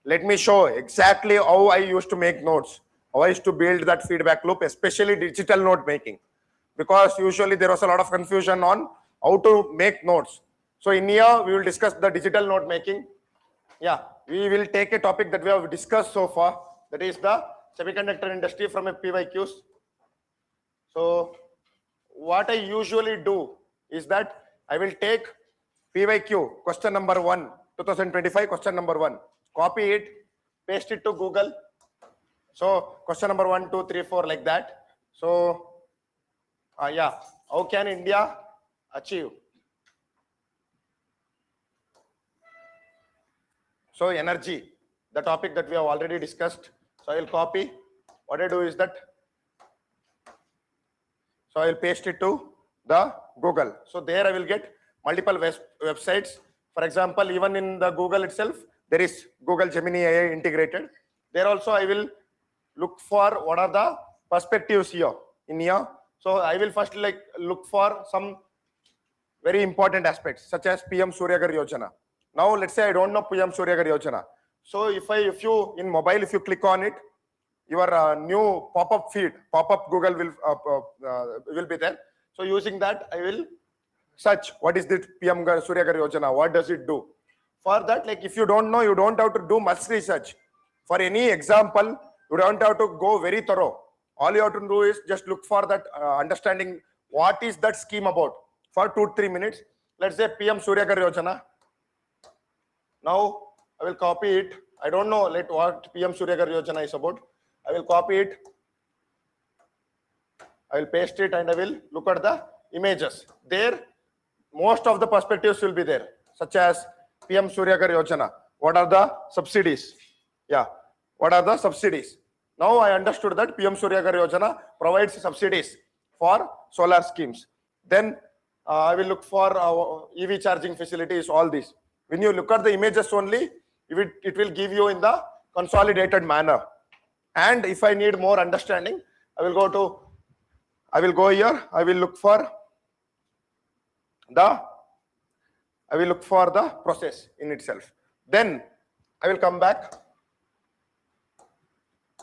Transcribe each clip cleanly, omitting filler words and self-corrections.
let me show exactly how I used to make notes, how I used to build that feedback loop, especially digital note making, because usually there was a lot of confusion on how to make notes. So in here, we will discuss the digital note making. Yeah, we will take a topic that we have discussed so far, that is the semiconductor industry from a PYQs. So what I usually do is that I will take PYQ, question number 1, 2025, question number 1, copy it, paste it to Google. So question number 1, 2, 3, 4, like that. So yeah, how can India achieve? So energy, the topic that we have already discussed. So I will copy. What I do is that, so I will paste it to the Google. So there I will get multiple websites. For example, even in the Google itself, there is Google Gemini AI integrated. There also I will look for what are the perspectives here in here. So I will first look for some very important aspects such as PM Surya Ghar Yojana. Now let's say I don't know PM Surya Ghar Yojana. So if you in mobile, if you click on it, your new pop-up feed, pop-up Google will be there. So using that, I will search what is the PM Surya Ghar Yojana, what does it do? For that, like if you don't know, you don't have to do much research. For any example, you don't have to go very thorough. All you have to do is just look for that understanding what is that scheme about for 2-3 minutes. Let's say PM Surya Ghar Yojana. Now I will copy it. I don't know what PM Surya Ghar Yojana is about. I will copy it. I will paste it and I will look at the images. There, most of the perspectives will be there, such as PM Surya Ghar Yojana. What are the subsidies? Yeah, what are the subsidies? Now I understood that PM Surya Ghar Yojana provides subsidies for solar schemes. Then I will look for EV charging facilities, all these. When you look at the images only, it will give you in the consolidated manner. And if I need more understanding, I will go here. I will look for the process in itself. Then I will come back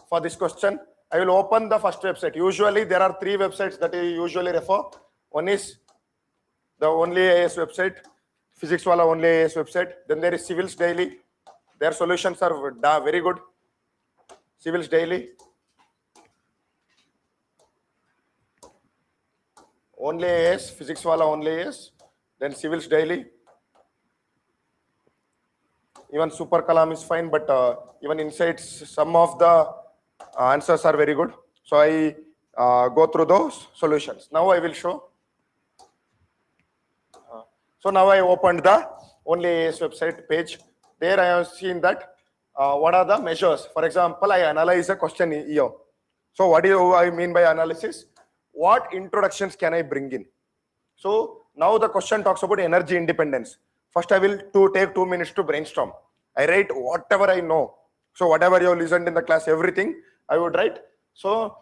for this question. I will open the first website. Usually there are 3 websites that I usually refer. One is the Only AS website, Physics Wala Only AS website. Then there is Civils Daily. Their solutions are very good. Civils Daily. Only AS, Physics Wala Only AS. Then Civils Daily. Even Super Kalam is fine, but even insights, some of the answers are very good. So I go through those solutions. Now I will show. So now I opened the Only AS website page. There I have seen that what are the measures. For example, I analyze a question here. So what do I mean by analysis? What introductions can I bring in? So now the question talks about energy independence. First I will take 2 minutes to brainstorm. I write whatever I know. So whatever you listened in the class, everything I would write. So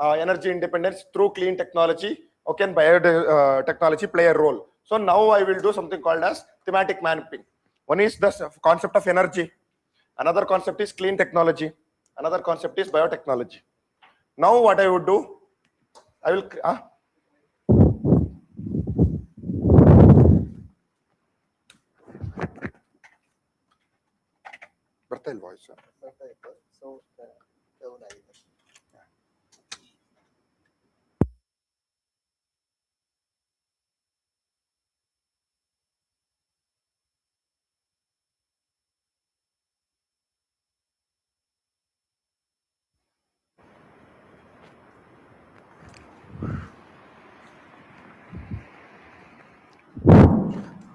energy independence through clean technology, okay, and biotechnology play a role. So now I will do something called as thematic mapping. One is the concept of energy. Another concept is clean technology. Another concept is biotechnology. Now what I would do, I will voice. So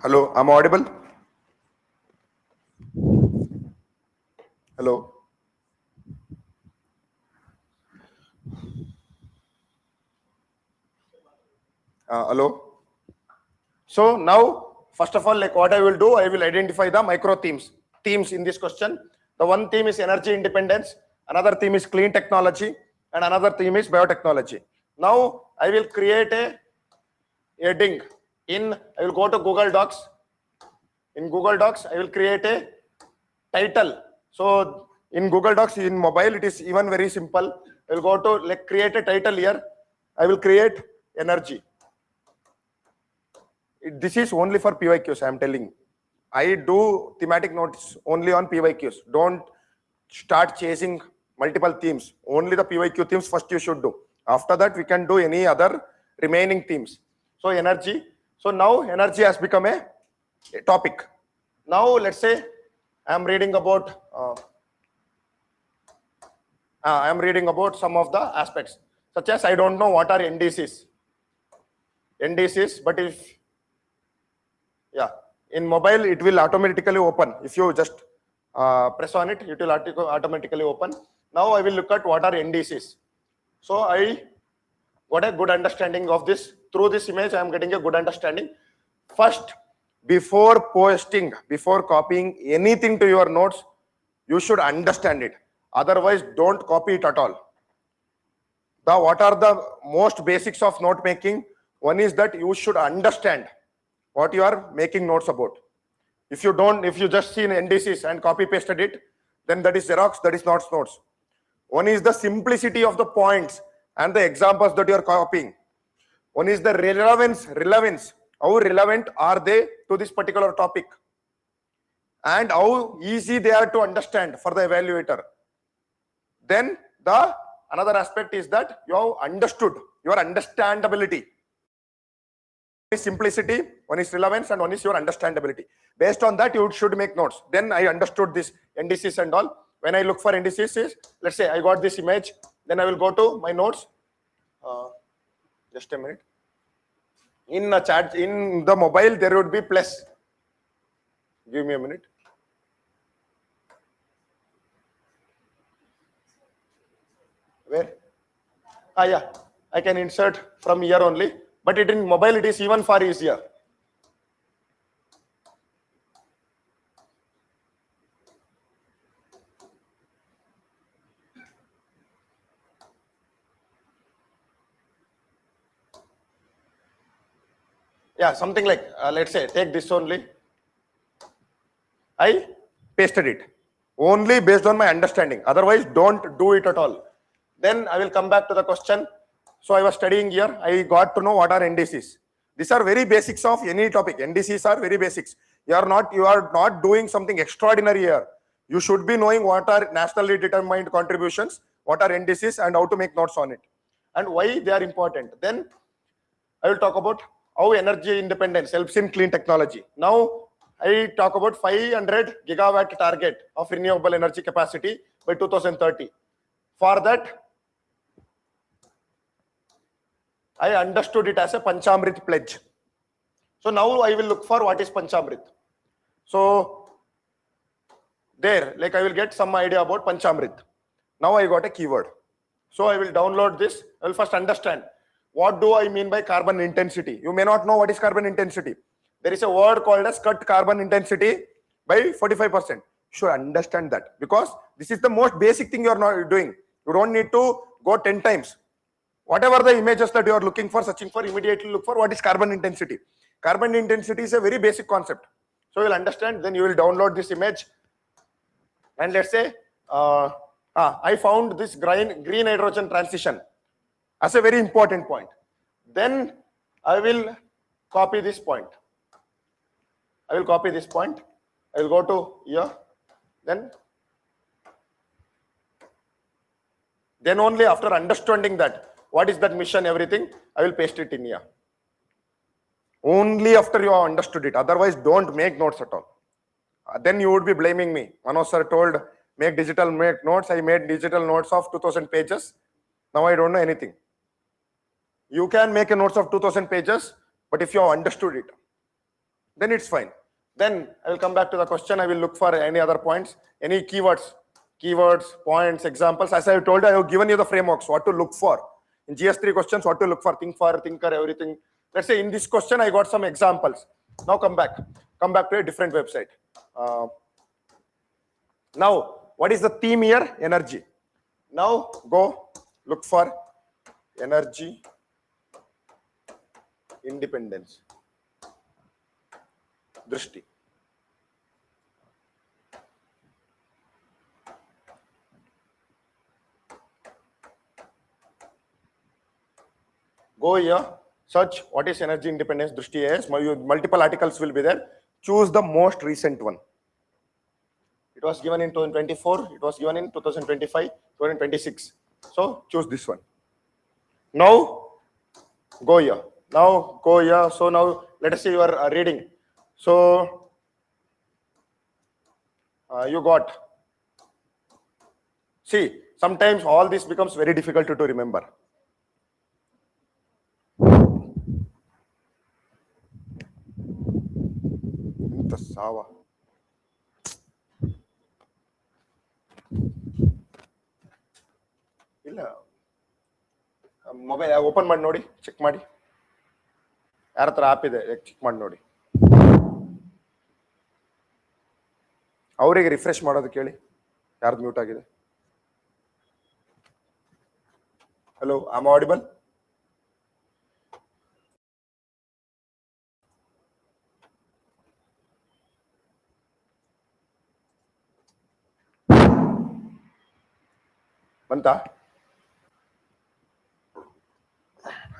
hello, I'm audible? Hello? Hello? So now, first of all, what I will do, I will identify the micro themes in this question. The one theme is energy independence, another theme is clean technology, and another theme is biotechnology. Now I will create a heading I will go to Google Docs. In Google Docs, I will create a title. So in Google Docs, in mobile, it is even very simple. I will go to like create a title here. I will create energy. This is only for PYQs, I am telling. I do thematic notes only on PYQs. Don't start chasing multiple themes. Only the PYQ themes first you should do. After that, we can do any other remaining themes. So energy. So now energy has become a topic. Now let's say I am reading about some of the aspects, such as I don't know what are NDCs. But if in mobile it will automatically open. If you just press on it, it will automatically open. Now I will look at what are NDCs. So I got a good understanding of this. Through this image, I am getting a good understanding. First, before posting, before copying anything to your notes, you should understand it. Otherwise, don't copy it at all. What are the most basics of note making? One is that you should understand what you are making notes about. If you just see NDCs and copy pasted it, then that is Xerox, that is not notes. One is the simplicity of the points and the examples that you are copying. One is the relevance. How relevant are they to this particular topic? And how easy they are to understand for the evaluator. Then another aspect is that you have understood, your understandability. One is simplicity, one is relevance, and one is your understandability. Based on that, you should make notes. Then I understood this NDCs and all. When I look for NDCs, let's say I got this image, then I will go to my notes. Just a minute. In the mobile, there would be plus. Give me a minute. Where? Yeah, I can insert from here only. But in mobile, it is even far easier. Yeah, something like, let's say, take this only. I pasted it. Only based on my understanding. Otherwise, don't do it at all. Then I will come back to the question. So I was studying here. I got to know what are NDCs. These are very basics of any topic. NDCs are very basics. You are not doing something extraordinary here. You should be knowing what are nationally determined contributions, what are NDCs, and how to make notes on it, and why they are important. Then I will talk about how energy independence helps in clean technology. Now I talk about 500 gigawatt target of renewable energy capacity by 2030. For that, I understood it as a Panchamrit pledge. So now I will look for what is Panchamrit. So there, like I will get some idea about Panchamrit. Now I got a keyword. So I will download this. I will first understand what do I mean by carbon intensity. You may not know what is carbon intensity. There is a word called as cut carbon intensity by 45%. You should understand that, because this is the most basic thing you are not doing. You don't need to go 10 times. Whatever the images that you are looking for, searching for, immediately look for what is carbon intensity. Carbon intensity is a very basic concept. So you will understand, then you will download this image. And let's say, I found this green hydrogen transition as a very important point. Then I will copy this point. I will go to here. Then only after understanding that, what is that mission, everything, I will paste it in here. Only after you have understood it. Otherwise, don't make notes at all. Then you would be blaming me. Manoj sir told, make notes. I made digital notes of 2000 pages. Now I don't know anything. You can make a notes of 2000 pages, but if you have understood it, then it's fine. Then I will come back to the question. I will look for any other points, any keywords, points, examples. As I have told you, I have given you the frameworks, what to look for. In GS3 questions, what to look for, think for, thinker, everything. Let's say in this question, I got some examples. Now come back to a different website. Now, what is the theme here? Energy. Now go look for energy independence. Drishti. Go here, search what is energy independence, Drishti IAS. Multiple articles will be there. Choose the most recent one. It was given in 2024, it was given in 2025, 2026. So choose this one. Now go here. Now go here. So now let us say you are reading. So you got. See, sometimes all this becomes very difficult to remember. Inta sava. ಇಲ್ಲ mobile open ಮಾಡಿ ನೋಡಿ, check ಮಾಡಿ ಯಾರ ಹತ್ರ app ಇದೆ check ಮಾಡಿ ನೋಡಿ. ಅವರಿಗೆ ರಿಫ್ರೆಶ್ ಮಾಡೋದು ಕೇಳಿ ಯಾರ್ದು ಮ್ಯೂಟ್ ಆಗಿದೆ. Hello, am audible? ಬಂತಾ?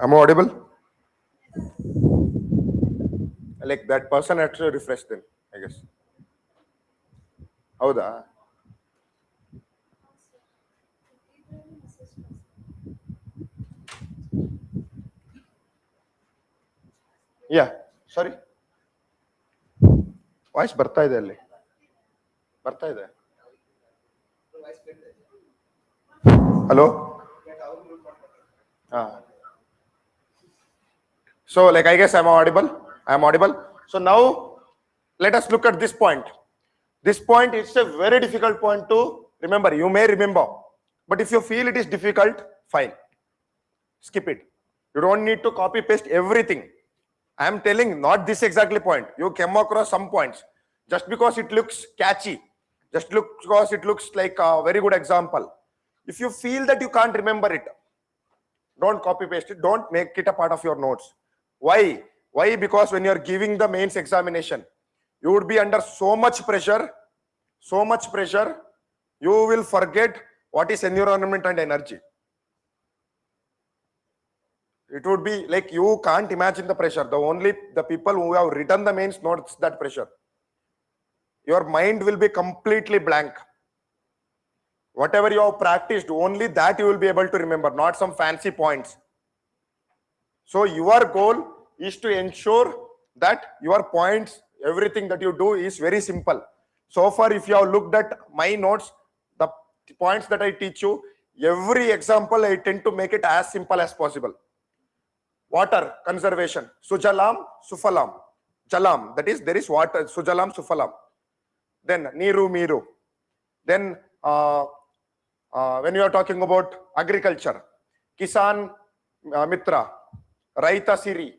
Am I audible? Like that person had to refresh them, I guess. ಹೌದಾ? ಯಾ, ಸಾರಿ, ವಾಯ್ಸ್ ಬರ್ತಾ ಇದೆ, ಅಲ್ಲಿ ಬರ್ತಾ ಇದೆ. Hello. So like I guess I'm audible. So now let us look at this point. This point is a very difficult point to remember. You may remember, but if you feel it is difficult, fine, skip it. You don't need to copy paste everything. I am telling not this exactly point. You came across some points just because it looks catchy, just because it looks like a very good example. If you feel that you can't remember it, don't copy paste it. Don't make it a part of your notes. Why? Because when you are giving the mains examination, you would be under so much pressure. You will forget what is environment and energy. It would be like you can't imagine the pressure. The people who have written the mains notes that pressure. Your mind will be completely blank. Whatever you have practiced, only that you will be able to remember, not some fancy points. So your goal is to ensure that your points, everything that you do is very simple. So far, if you have looked at my notes, the points that I teach you, every example I tend to make it as simple as possible. Water conservation, sujalam, sufalam. Jalam, that is there is water, sujalam, sufalam. Then niru, miru. Then when you are talking about agriculture, Kisan Mitra, Raita Siri.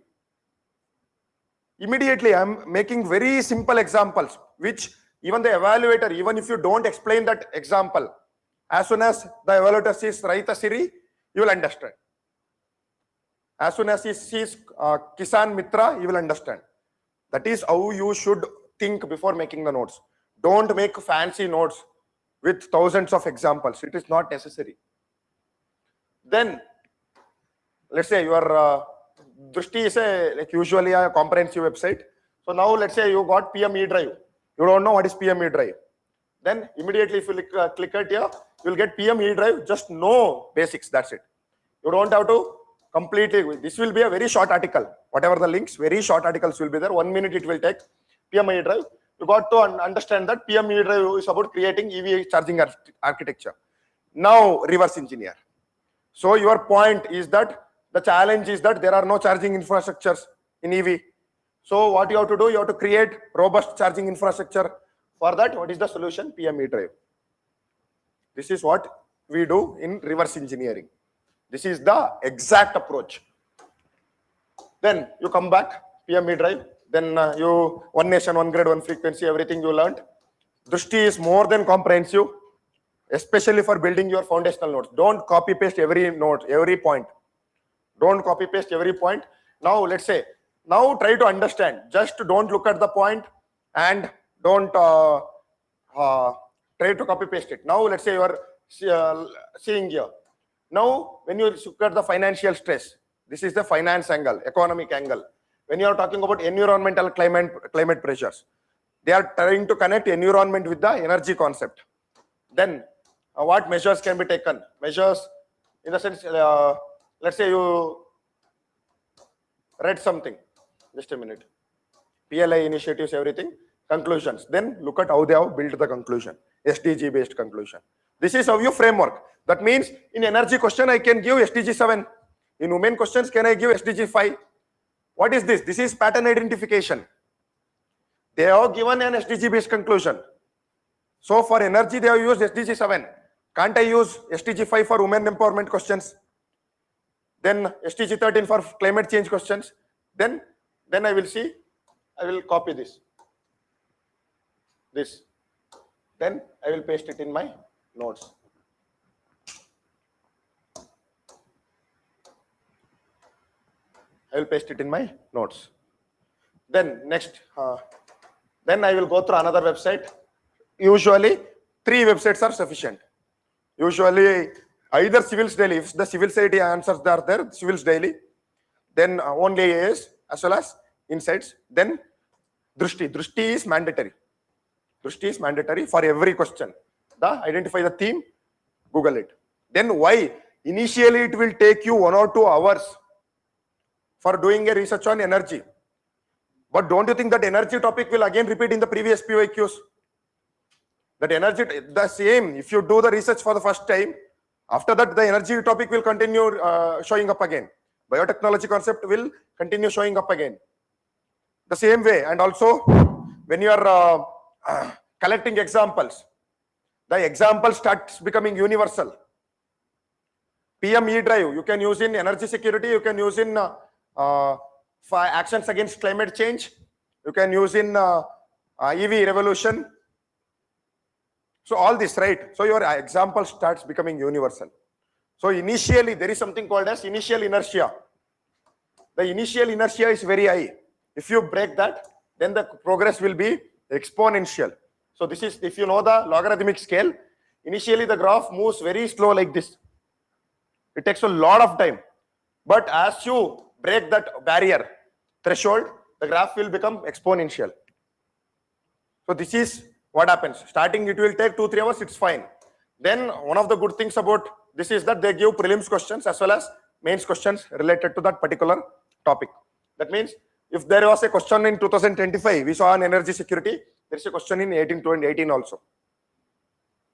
Immediately I am making very simple examples, which even the evaluator, even if you don't explain that example, as soon as the evaluator sees Raita Siri, you will understand. As soon as he sees Kisan Mitra, you will understand. That is how you should think before making the notes. Don't make fancy notes with thousands of examples. It is not necessary. Then, let's say your Drishti is like usually a comprehensive website. So now let's say you got PM E-Drive. You don't know what is PM E-Drive. Then immediately if you click it here, you will get PM E-Drive. Just know basics, that's it. You don't have to completely, this will be a very short article. Whatever the links, very short articles will be there. 1 minute it will take. PM E-Drive. You got to understand that PM E-Drive is about creating EV charging architecture. Now reverse engineer. So your point is that the challenge is that there are no charging infrastructures in EV. So what you have to do, you have to create robust charging infrastructure. For that, what is the solution? PM E-Drive. This is what we do in reverse engineering. This is the exact approach. Then you come back, PM E-Drive. Then you one nation, one grid, one frequency, everything you learned. Drishti is more than comprehensive, especially for building your foundational notes. Don't copy paste every note, every point. Don't copy paste every point. Now let's say, now try to understand. Just don't look at the point and don't try to copy paste it. Now let's say you are seeing here. Now when you look at the financial stress, This is the finance angle, economic angle. When you are talking about environmental climate pressures, they are trying to connect environment with the energy concept. Then what measures can be taken? Measures in the sense, let's say you read something, just a minute. PLI initiatives, everything, conclusions. Then look at how they have built the conclusion, SDG based conclusion. This is how you framework. That means in energy question, I can give SDG 7. In women questions, can I give SDG 5? What is this? This is pattern identification. They have given an SDG based conclusion. So for energy, they have used SDG 7. Can't I use SDG 5 for women empowerment questions? Then SDG 13 for climate change questions. Then I will see, I will copy this. Then I will paste it in my notes. I will paste it in my notes. Then next, then I will go through another website. Usually 3 websites are sufficient. Usually either Civils Daily, if the Civil Society answers are there, Civils Daily, then only AS as well as Insights. Then Drishti. Drishti is mandatory. Drishti is mandatory for every question. Identify the theme, Google it. Then why? Initially it will take you 1 or 2 hours for doing a research on energy. But don't you think that energy topic will again repeat in the previous PYQs? That energy, the same, if you do the research for the first time, after that the energy topic will continue showing up again. Biotechnology concept will continue showing up again. The same way, and also when you are collecting examples, the example starts becoming universal. PM E-Drive, you can use in energy security, you can use in for actions against climate change, you can use in EV revolution. So all this, right? So your example starts becoming universal. So initially there is something called as initial inertia. The initial inertia is very high. If you break that, then the progress will be exponential. So this is, if you know the logarithmic scale, initially the graph moves very slow like this. It takes a lot of time. But as you break that barrier, threshold, the graph will become exponential. So this is what happens. Starting it will take 2-3 hours, it's fine. Then one of the good things about this is that they give prelims questions as well as mains questions related to that particular topic. That means if there was a question in 2025, we saw on energy security, there is a question in 2018 also.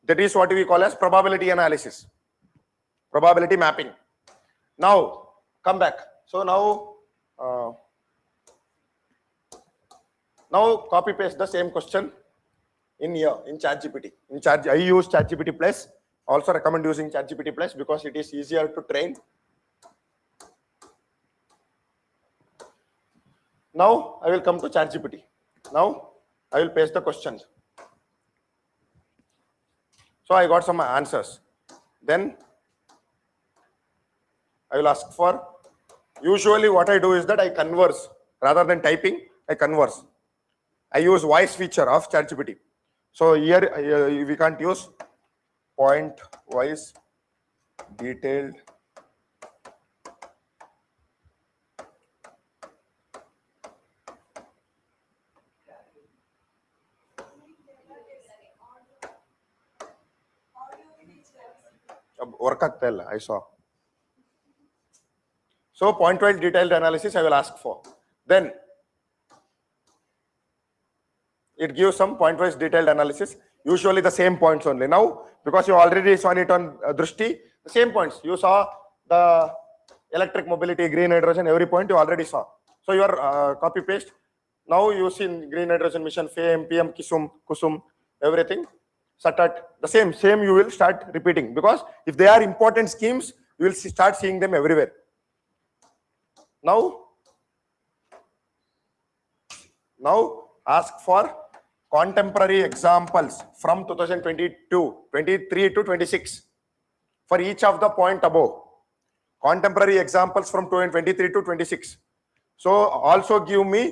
That is what we call as probability analysis, probability mapping. Now, come back. So now copy paste the same question in here, in ChatGPT. I use ChatGPT Plus. Also recommend using ChatGPT Plus because it is easier to train. Now I will come to ChatGPT. Now I will paste the questions. So I got some answers. Then I will ask for, usually what I do is that I converse. Rather than typing, I converse. I use voice feature of ChatGPT. So here we can't use point-wise detailed work ಆಗ್ತಾ ಇಲ್ಲ, I saw. So point-wise detailed analysis I will ask for. Then it gives some point-wise detailed analysis, usually the same points only. Now, because you already saw it on Drishti, the same points. You saw the electric mobility, green hydrogen, every point you already saw. So your copy paste. Now you see green hydrogen mission, FAME, PM, KUSUM, everything. SATAT, the same you will start repeating, because if they are important schemes, you will start seeing them everywhere. Now ask for contemporary examples from 2022, 23 to 26 for each of the point above. Contemporary examples from 2023 to 26. So also give me,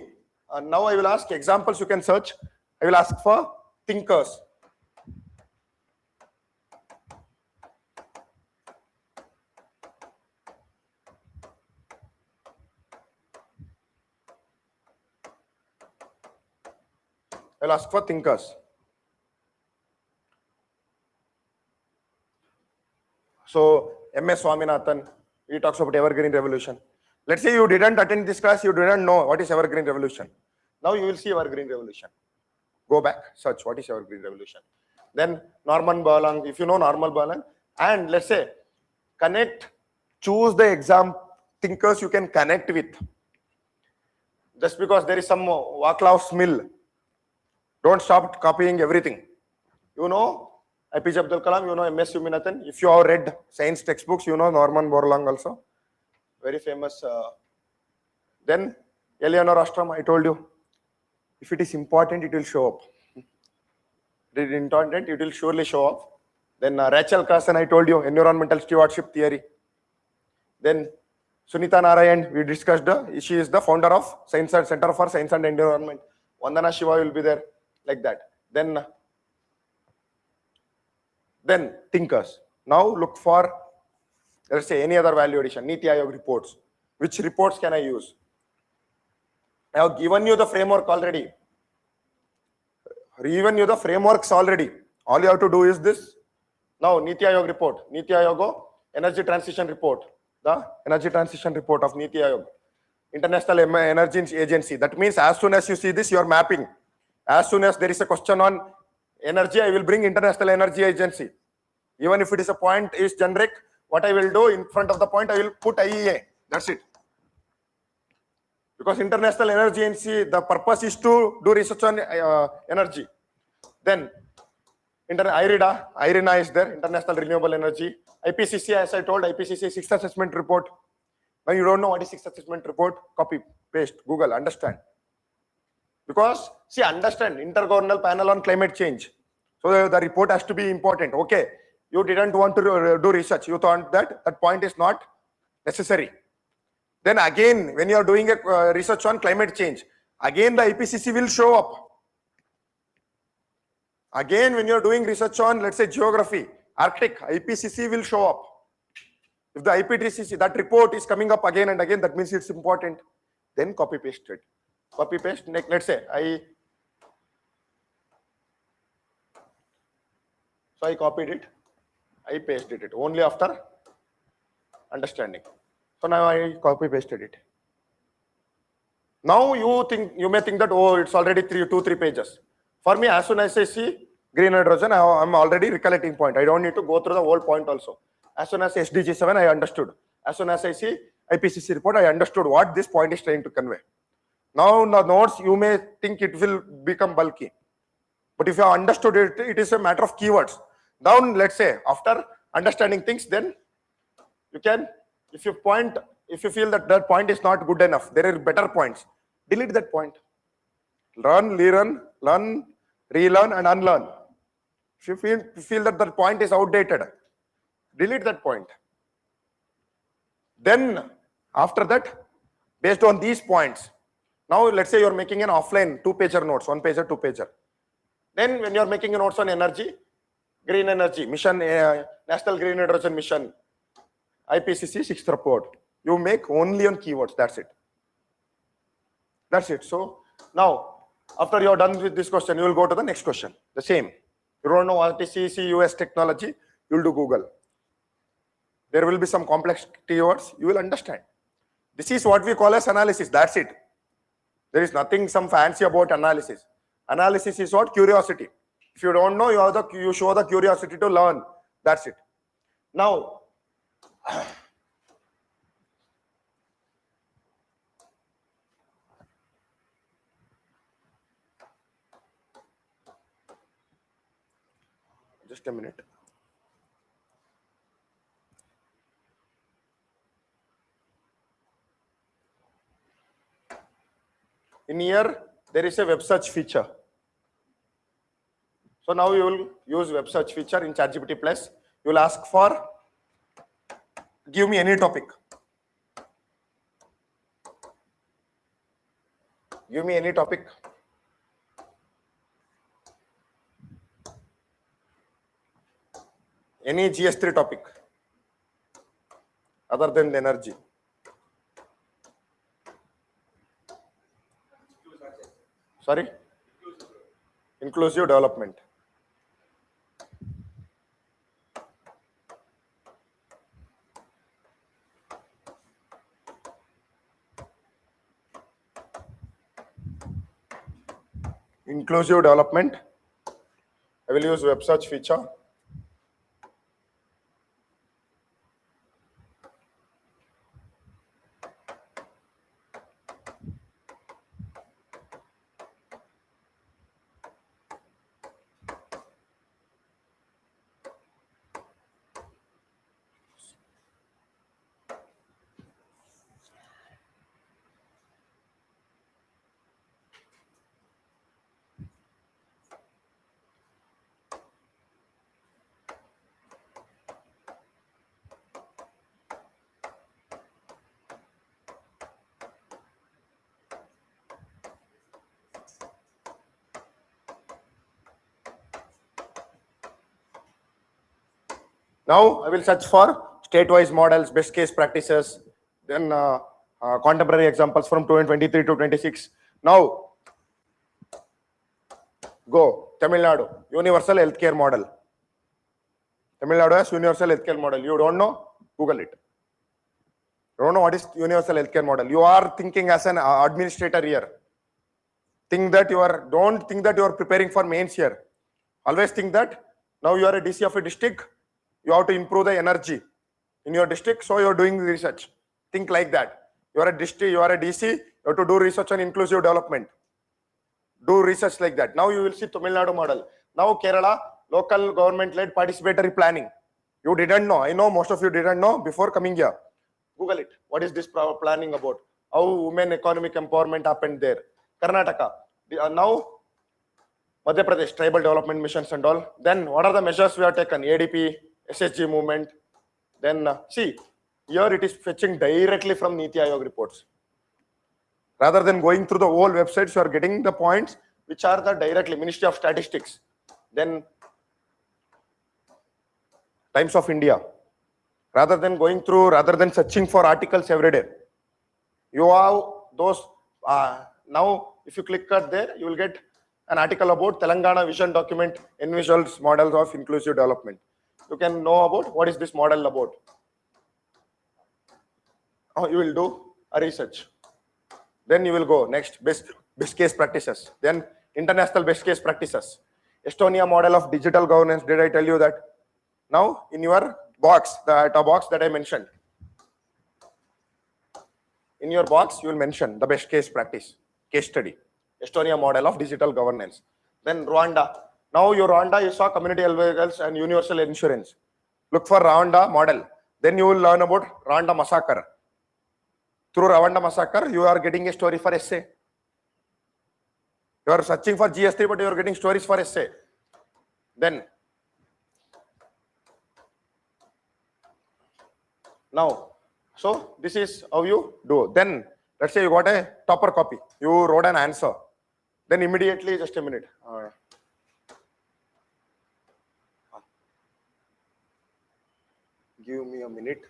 now I will ask examples you can search. I will ask for thinkers. I'll ask for thinkers. So MS Swaminathan, he talks about evergreen revolution. Let's say you didn't attend this class, you didn't know what is evergreen revolution. Now you will see evergreen revolution. Go back, search what is evergreen revolution. Then Norman Borlaug, if you know Norman Borlaug, and let's say connect, choose the exam thinkers you can connect with. Just because there is some Vaclav's mill, don't stop copying everything. You know IPS Abdul Kalam, you know MS Swaminathan. If you have read science textbooks, you know Norman Borlaug also, very famous. Then Eleanor Ostrom, I told you, if it is important, it will show up. It is important, it will surely show up. Then Rachel Carson, I told you, environmental stewardship theory. Then Sunita Narayan, we discussed, she is the founder of Science and Center for Science and Environment. Vandana Shiva will be there, like that. Then thinkers. Now look for, let's say, any other value addition, Niti Aayog reports. Which reports can I use? I have given you the framework already. Given you the frameworks already. All you have to do is this. Now, Niti Aayog report. Niti Aayog energy transition report. The energy transition report of Niti Aayog. International Energy Agency. That means as soon as you see this, you are mapping. As soon as there is a question on energy, I will bring International Energy Agency. Even if it is a point is generic, what I will do in front of the point, I will put IEA. That's it. Because International Energy Agency, the purpose is to do research on energy. Then IRINA is there, International Renewable Energy. IPCC, as I told, IPCC sixth assessment report. Now you don't know what is sixth assessment report, copy, paste, Google, understand. Because, see, understand, Intergovernmental Panel on Climate Change. So the report has to be important. Okay, you didn't want to do research. You thought that point is not necessary. Then again, when you are doing a research on climate change, again the IPCC will show up. Again, when you are doing research on, let's say, geography, Arctic, IPCC will show up. If the IPCC, that report is coming up again and again, that means it's important. Then copy paste it. Copy paste, let's say, I copied it, I pasted it only after understanding. So now I copy pasted it. Now you may think that, oh, it's already 2-3 pages. For me, as soon as I see green hydrogen, I'm already recollecting point. I don't need to go through the whole point also. As soon as SDG 7, I understood. As soon as I see IPCC report, I understood what this point is trying to convey. Now the notes, you may think it will become bulky. But if you have understood it, it is a matter of keywords. Now, let's say, after understanding things, then you can, if you feel that point is not good enough, there are better points, delete that point. Learn, relearn, and unlearn. If you feel that point is outdated, delete that point. Then, after that, based on these points, now let's say you're making an offline 2-pager notes, 1-pager, 2-pager. Then when you're making a notes on energy, green energy, mission, National Green Hydrogen Mission, IPCC 6th report, you make only on keywords, that's it. That's it. So now, after you're done with this question, you will go to the next question. The same. You don't know what is CSE US technology, you will do Google. There will be some complex keywords, you will understand. This is what we call as analysis, that's it. There is nothing some fancy about analysis. Analysis is what? Curiosity. If you don't know, you show the curiosity to learn. That's it. Now, just a minute. In here, there is a web search feature. So now you will use web search feature in ChatGPT Plus. You will ask for, give me any topic. Give me any topic. Any GS3 topic other than the energy. Sorry? inclusive development. Inclusive development. I will use web search feature. Now I will search for state-wise models, best case practices, then contemporary examples from 2023 to 26. Now go Tamil Nadu, universal healthcare model. Tamil Nadu has universal healthcare model. You don't know? Google it. You don't know what is universal healthcare model. You are thinking as an administrator here. Don't think that you are preparing for mains here. Always think that now you are a DC of a district. You have to improve the energy in your district, so you are doing research. Think like that. You are a district, you are a DC, you have to do research on inclusive development. Do research like that. Now you will see Tamil Nadu model. Now Kerala, local government-led participatory planning. You didn't know. I know most of you didn't know before coming here. Google it. What is this planning about? How women economic empowerment happened there? Karnataka. Now Madhya Pradesh, tribal development missions and all. Then what are the measures we have taken? ADP, SSG movement. Then see, here it is fetching directly from Niti Aayog reports. Rather than going through the whole websites, you are getting the points which are the directly Ministry of Statistics. Then Times of India. Rather than searching for articles every day. You have those, now if you click at there, you will get an article about Telangana Vision Document, Envisions Models of Inclusive Development. You can know about what is this model about. You will do a research. Then you will go next, best case practices. Then international best case practices. Estonia model of digital governance. Did I tell you that? Now in your box, the box that I mentioned. In your box, you will mention the best case practice, case study. Estonia model of digital governance. Then Rwanda. Now your Rwanda, you saw community health vehicles and universal insurance. Look for Rwanda model. Then you will learn about Rwanda massacre. Through Rwanda massacre, you are getting a story for essay. You are searching for GS3, but you are getting stories for essay. Then, now, so this is how you do. Then, let's say you got a topper copy. You wrote an answer. Then immediately, just a minute. Give me a minute.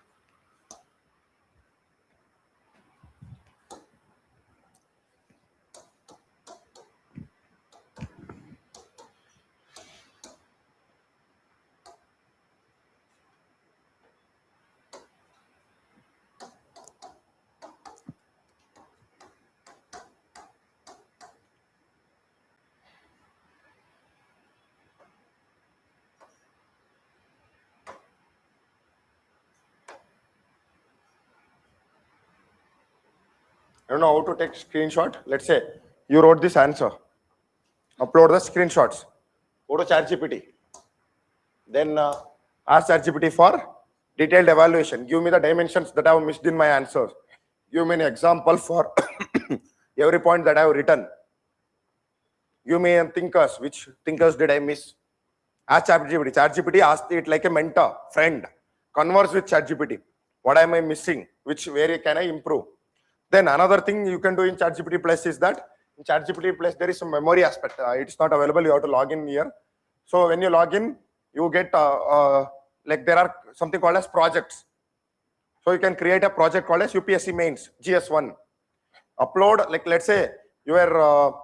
I don't know how to take screenshot. Let's say you wrote this answer. Upload the screenshots. Go to ChatGPT. Then ask ChatGPT for detailed evaluation. Give me the dimensions that I have missed in my answers. Give me an example for every point that I have written. Give me thinkers. Which thinkers did I miss? Ask ChatGPT. ChatGPT asked it like a mentor, friend. Converse with ChatGPT. What am I missing? Which area can I improve? Then another thing you can do in ChatGPT Plus is that in ChatGPT Plus there is some memory aspect. It's not available. You have to log in here. So when you log in, you get like there are something called as projects. So you can create a project called as UPSC Mains GS1. Upload, like let's say you are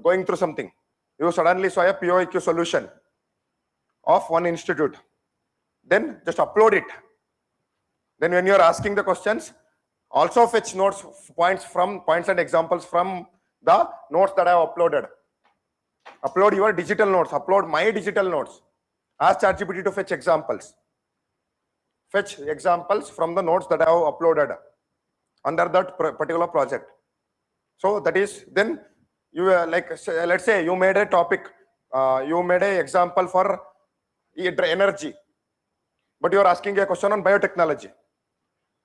going through something. You suddenly saw a POIQ solution of one institute. Then just upload it. Then when you are asking the questions, also fetch notes, points and examples from the notes that I have uploaded. Upload your digital notes, upload my digital notes. Ask ChatGPT to fetch examples. Fetch examples from the notes that I have uploaded under that particular project. So that is, then you let's say you made a topic, you made an example for energy, but you are asking a question on biotechnology.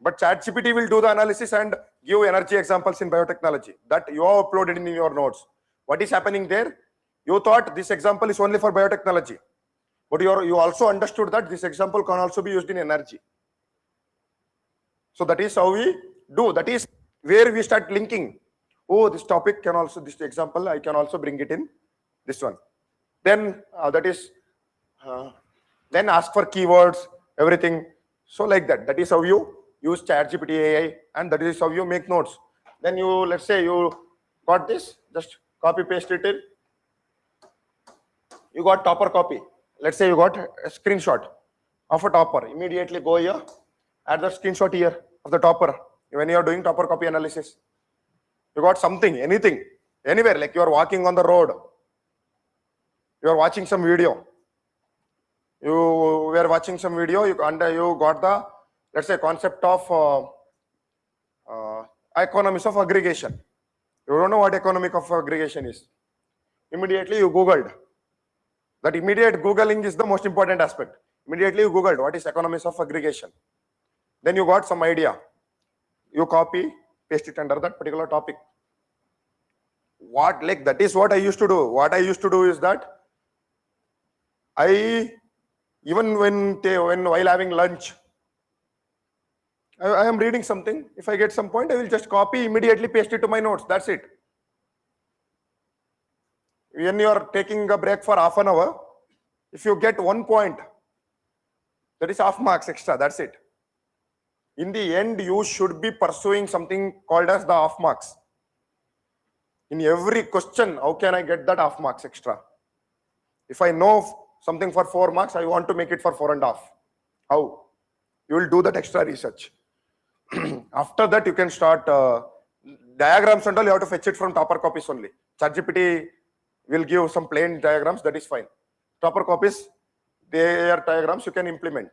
But ChatGPT will do the analysis and give energy examples in biotechnology that you have uploaded in your notes. What is happening there? You thought this example is only for biotechnology, but you also understood that this example can also be used in energy. So that is how we do. That is where we start linking. Oh, this topic can also, this example, I can also bring it in this one. Then then ask for keywords, everything. So like that. That is how you use ChatGPT AI, and that is how you make notes. Then you, let's say you got this, just copy paste it in. You got topper copy. Let's say you got a screenshot of a topper. Immediately go here, add the screenshot here of the topper when you are doing topper copy analysis. You got something, anything, anywhere, like you are walking on the road, you are watching some video, you were watching some video, you got the, let's say, concept of economics of aggregation. You don't know what economic of aggregation is. Immediately you Googled. That immediate Googling is the most important aspect. Immediately you Googled what is economics of aggregation. Then you got some idea. You copy, paste it under that particular topic. That is what I used to do. What I used to do is that even while having lunch, I am reading something. If I get some point, I will just copy, immediately paste it to my notes. That's it. When you are taking a break for half an hour, if you get 1 point, that is half marks extra. That's it. In the end, you should be pursuing something called as the half marks. In every question, how can I get that half marks extra? If I know something for 4 marks, I want to make it for 4.5. How? You will do that extra research. After that, you can start diagrams and all. You have to fetch it from topper copies only. ChatGPT will give some plain diagrams. That is fine. Topper copies, they are diagrams you can implement.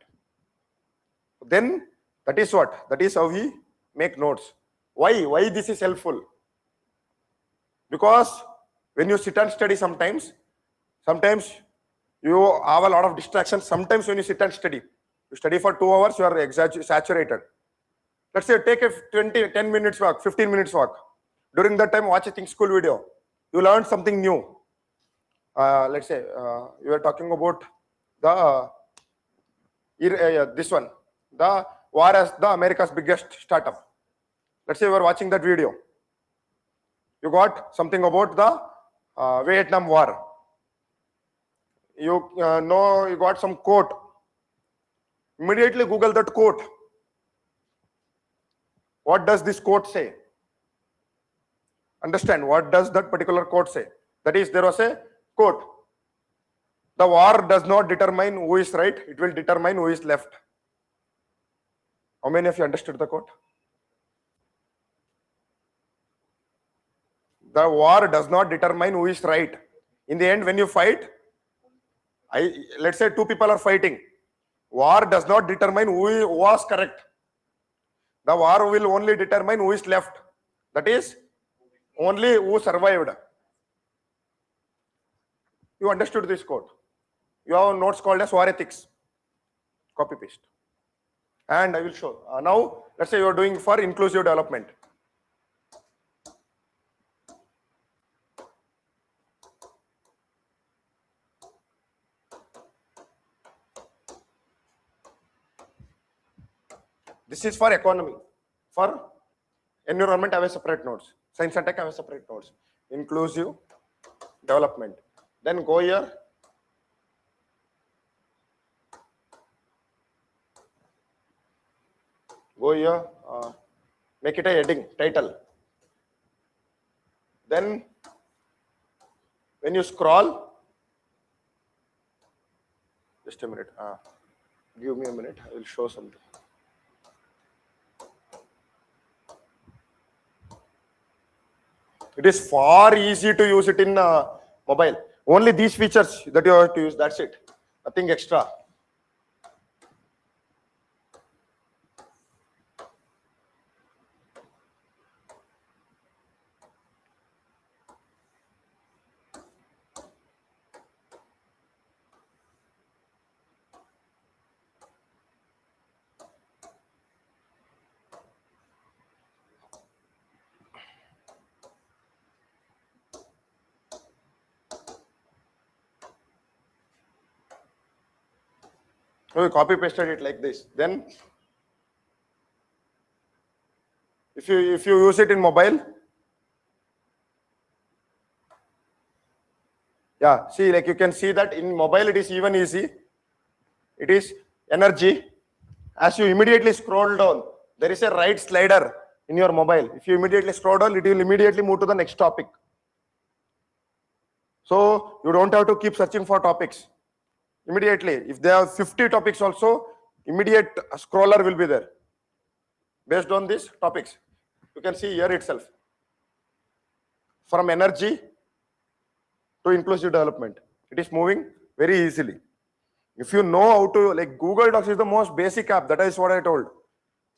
Then that is what? That is how we make notes. Why this is helpful? Because when you sit and study, sometimes you have a lot of distractions. Sometimes when you sit and study, you study for 2 hours, you are saturated. Let's say take a 10 minutes walk, 15 minutes walk. During that time, watch a think school video. You learn something new. Let's say you are talking about this one, the war as the America's biggest startup. Let's say you are watching that video. You got something about the Vietnam War. You know, you got some quote. Immediately Google that quote. What does this quote say? Understand, what does that particular quote say? That is, there was a quote. The war does not determine who is right, it will determine who is left. How many of you understood the quote? The war does not determine who is right. In the end, when you fight, let's say 2 people are fighting. War does not determine who was correct. The war will only determine who is left. That is, only who survived. You understood this quote. You have notes called as war ethics. Copy paste. And I will show. Now, let's say you are doing for inclusive development. This is for economy. For environment, I have a separate notes. Science and tech, I have a separate notes. Inclusive development. Then go here. Go here. Make it a heading, title. Then When you scroll, just a minute. Give me a minute. I will show something. It is far easy to use it in mobile. Only these features that you have to use. That's it. Nothing extra. So you copy pasted it like this. Then, if you use it in mobile, yeah. See, like you can see that in mobile it is even easy. It is energy. As you immediately scroll down, there is a right slider in your mobile. If you immediately scroll down, it will immediately move to the next topic. So you don't have to keep searching for topics. Immediately, if there are 50 topics also, immediate scroller will be there. Based on these topics, you can see here itself. From energy to inclusive development, it is moving very easily. If you know how to, like Google Docs is the most basic app. That is what I told.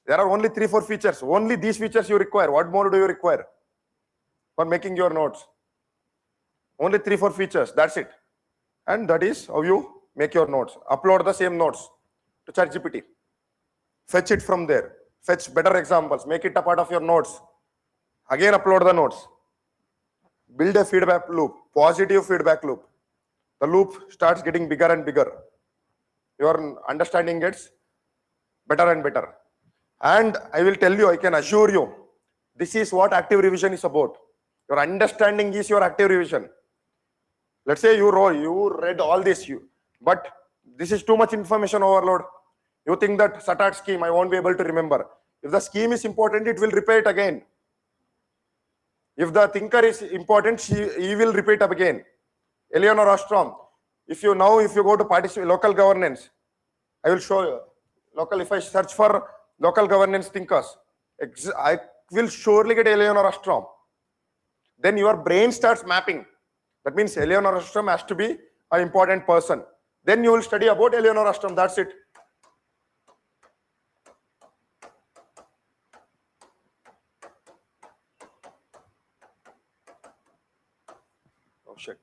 There are only 3-4 features. Only these features you require. What more do you require for making your notes? Only 3-4 features. That's it. And that is how you make your notes. Upload the same notes to ChatGPT. Fetch it from there. Fetch better examples. Make it a part of your notes. Again, upload the notes. Build a feedback loop. Positive feedback loop. The loop starts getting bigger and bigger. Your understanding gets better and better. And I will tell you, I can assure you, this is what active revision is about. Your understanding is your active revision. Let's say you read all this, but this is too much information overload. You think that SATAT scheme, I won't be able to remember. If the scheme is important, it will repeat again. If the thinker is important, he will repeat up again. Eleanor Ostrom, if you go to participate local governance, I will show you. If I search for local governance thinkers, I will surely get Eleanor Ostrom. Then your brain starts mapping. That means Eleanor Ostrom has to be an important person. Then you will study about Eleanor Ostrom. That's it. Oh shit.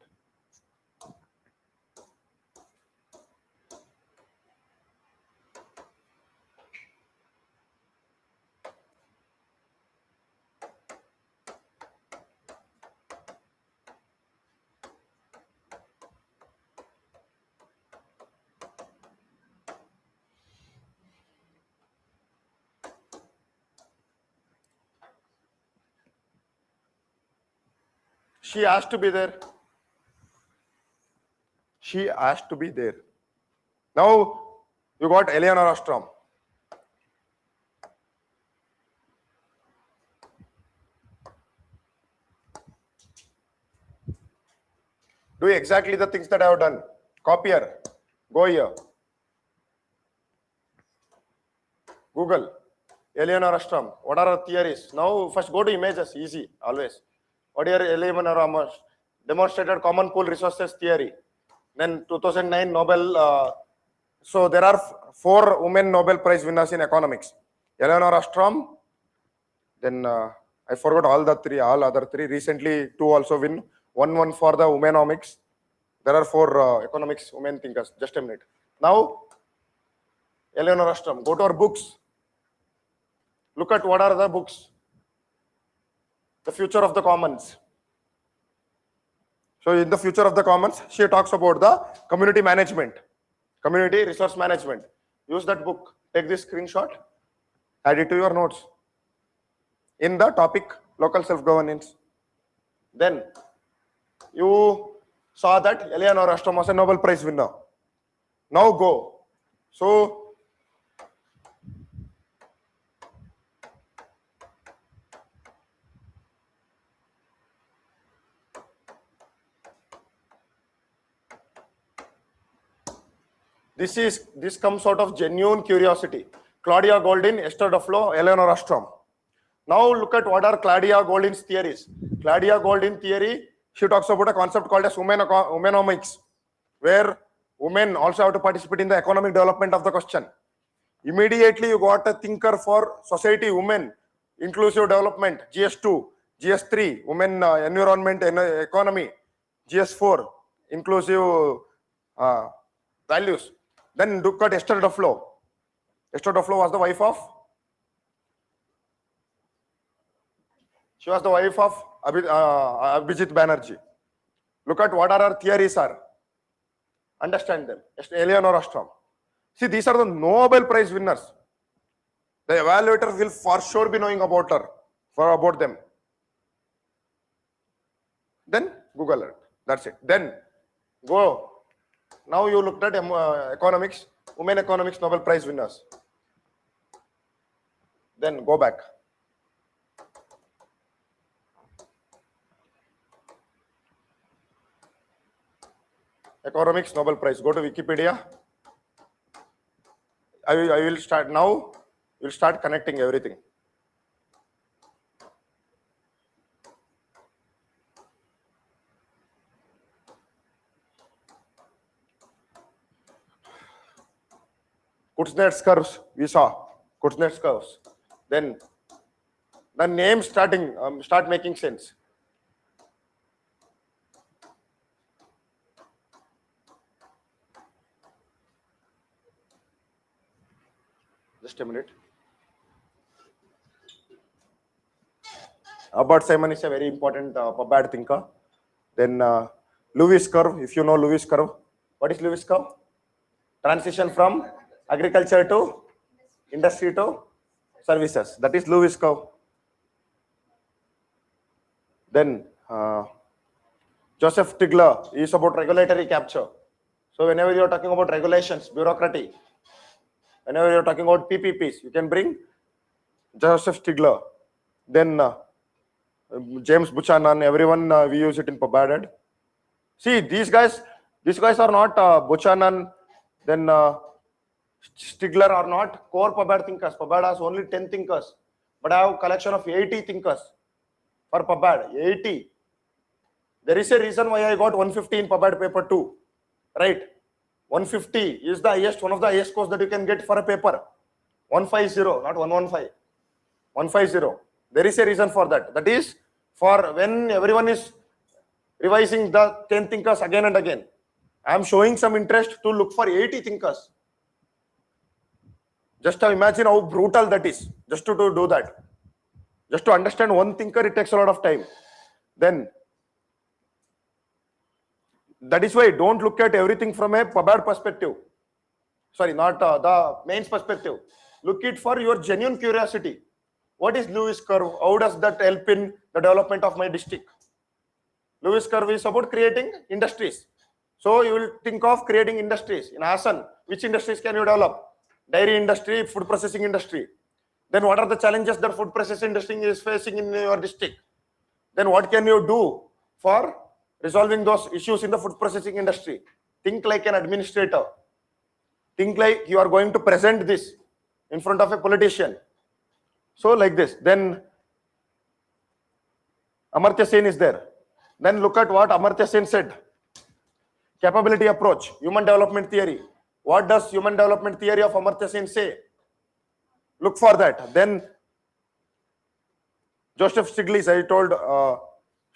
She has to be there. She has to be there. Now you got Eleanor Ostrom. Do exactly the things that I have done. Copy her. Go here. Google. Eleanor Ostrom. What are her theories? Now first go to images. Easy. Always. What are Eleanor Ostrom? Demonstrated common pool resources theory. Then 2009 Nobel. So there are 4 women Nobel Prize winners in economics. Eleanor Ostrom. Then I forgot all other 3. Recently 2 also win. One for the womenomics. There are 4 economics women thinkers. Just a minute. Now, Eleanor Ostrom. Go to our books. Look at what are the books. The Future of the Commons. So in the Future of the Commons, she talks about the community management, community resource management. Use that book. Take this screenshot. Add it to your notes. In the topic, local self-governance. Then you saw that Eleanor Ostrom was a Nobel Prize winner. Now go. So This comes out of genuine curiosity. Claudia Goldin, Esther Duflo, Eleanor Ostrom. Now look at what are Claudia Goldin's theories. Claudia Goldin theory, she talks about a concept called as womenomics, where women also have to participate in the economic development of the question. Immediately you got a thinker for society, women, inclusive development, GS2, GS3, women, environment, economy, GS4, inclusive values. Then look at Esther Duflo. Esther Duflo was the wife of, she was the wife of Abhijit Banerjee. Look at what are her theories are. Understand them. Eleanor Ostrom. See, these are the Nobel Prize winners. The evaluator will for sure be knowing about her, about them. Then Google it. That's it. Then go. Now you looked at economics, women economics Nobel Prize winners. Then go back. Economics Nobel Prize. Go to Wikipedia. I will start now. We'll start connecting everything. Kuznets curves, we saw Kuznets curves. Then the name start making sense. Just a minute. Albert Simon is a very important bad thinker. Then Lewis curve, if you know Lewis curve. What is Lewis curve? Transition from agriculture to industry to services. That is Lewis curve. Then Joseph Stigler is about regulatory capture. So whenever you are talking about regulations, bureaucracy, whenever you are talking about PPPs, you can bring Joseph Stigler. Then James Buchanan, everyone, we use it in PubAdded. See, these guys are not Buchanan, then Stigler are not core PubAdded thinkers. PubAdded has only 10 thinkers, but I have a collection of 80 thinkers for PubAdded. 80. There is a reason why I got 150 in PubAdded paper 2, right? 150 is the highest, one of the highest scores that you can get for a paper. 150, not 115. 150. There is a reason for that. That is for when everyone is revising the 10 thinkers again and again. I am showing some interest to look for 80 thinkers. Just to imagine how brutal that is, just to do that. Just to understand one thinker, it takes a lot of time. Then, that is why don't look at everything from a PubAdded perspective. Sorry, not the mains perspective. Look it for your genuine curiosity. What is Lewis curve? How does that help in the development of my district? Lewis curve is about creating industries. So you will think of creating industries. In Hassan, which industries can you develop? Dairy industry, food processing industry. Then what are the challenges that food processing industry is facing in your district? Then what can you do for resolving those issues in the food processing industry? Think like an administrator. Think like you are going to present this in front of a politician. So like this. Then Amartya Sen is there. Then look at what Amartya Sen said. Capability approach, human development theory. What does human development theory of Amartya Sen say? Look for that. Then Joseph Stiglitz, I told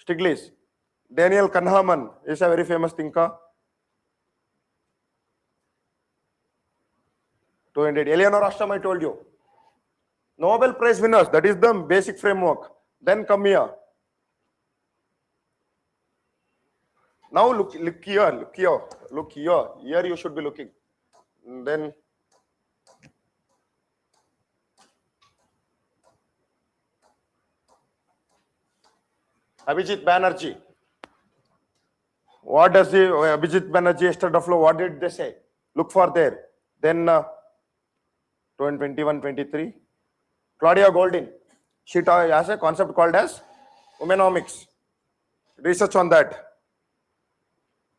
Stiglitz. Daniel Kahneman is a very famous thinker. 200. Eleanor Ostrom, I told you. Nobel Prize winners, that is the basic framework. Then come here. Now look here. Here you should be looking. Then Abhijit Banerjee. What does Abhijit Banerjee, Esther Duflo, what did they say? Look for there. Then 21, 23. Claudia Goldin. She has a concept called as womenomics. Research on that.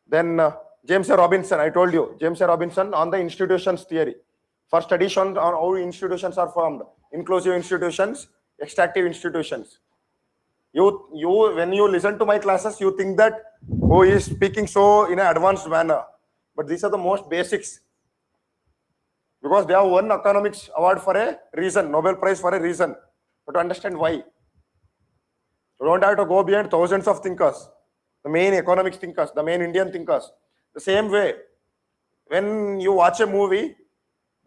Then James A. Robinson, I told you, James A. Robinson on the institutions theory. For studies on how institutions are formed, inclusive institutions, extractive institutions. When you listen to my classes, you think that, oh, he is speaking so in an advanced manner. But these are the most basics. Because they have won economics award for a reason, Nobel Prize for a reason. But to understand why. You don't have to go beyond thousands of thinkers, the main economics thinkers, the main Indian thinkers. The same way, when you watch a movie,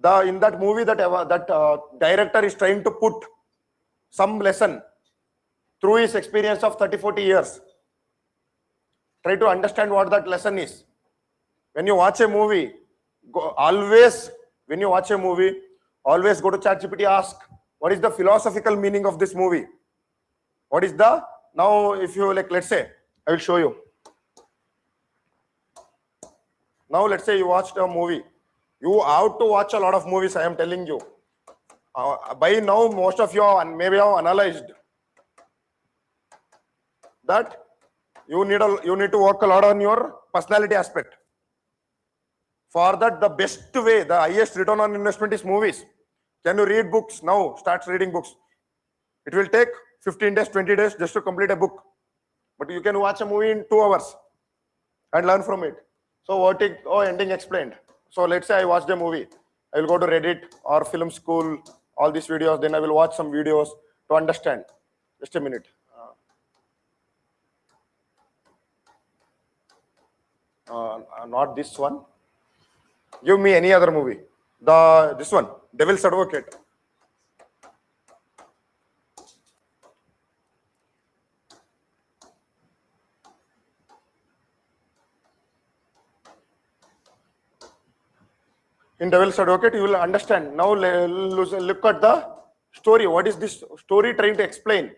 in that movie that director is trying to put some lesson through his experience of 30-40 years. Try to understand what that lesson is. When you watch a movie, always go to ChatGPT, ask, what is the philosophical meaning of this movie? What is now if you let's say, I will show you. Now let's say you watched a movie. You have to watch a lot of movies, I am telling you. By now, most of you maybe have analyzed that you need to work a lot on your personality aspect. For that, the best way, the highest return on investment is movies. Can you read books now? Start reading books. It will take 15 days, 20 days just to complete a book. But you can watch a movie in 2 hours and learn from it. So ending explained. So let's say I watched a movie. I will go to Reddit or Film School, all these videos. Then I will watch some videos to understand. Just a minute. Not this one. Give me any other movie. This one, Devil's Advocate. In Devil's Advocate, you will understand. Now look at the story. What is this story trying to explain?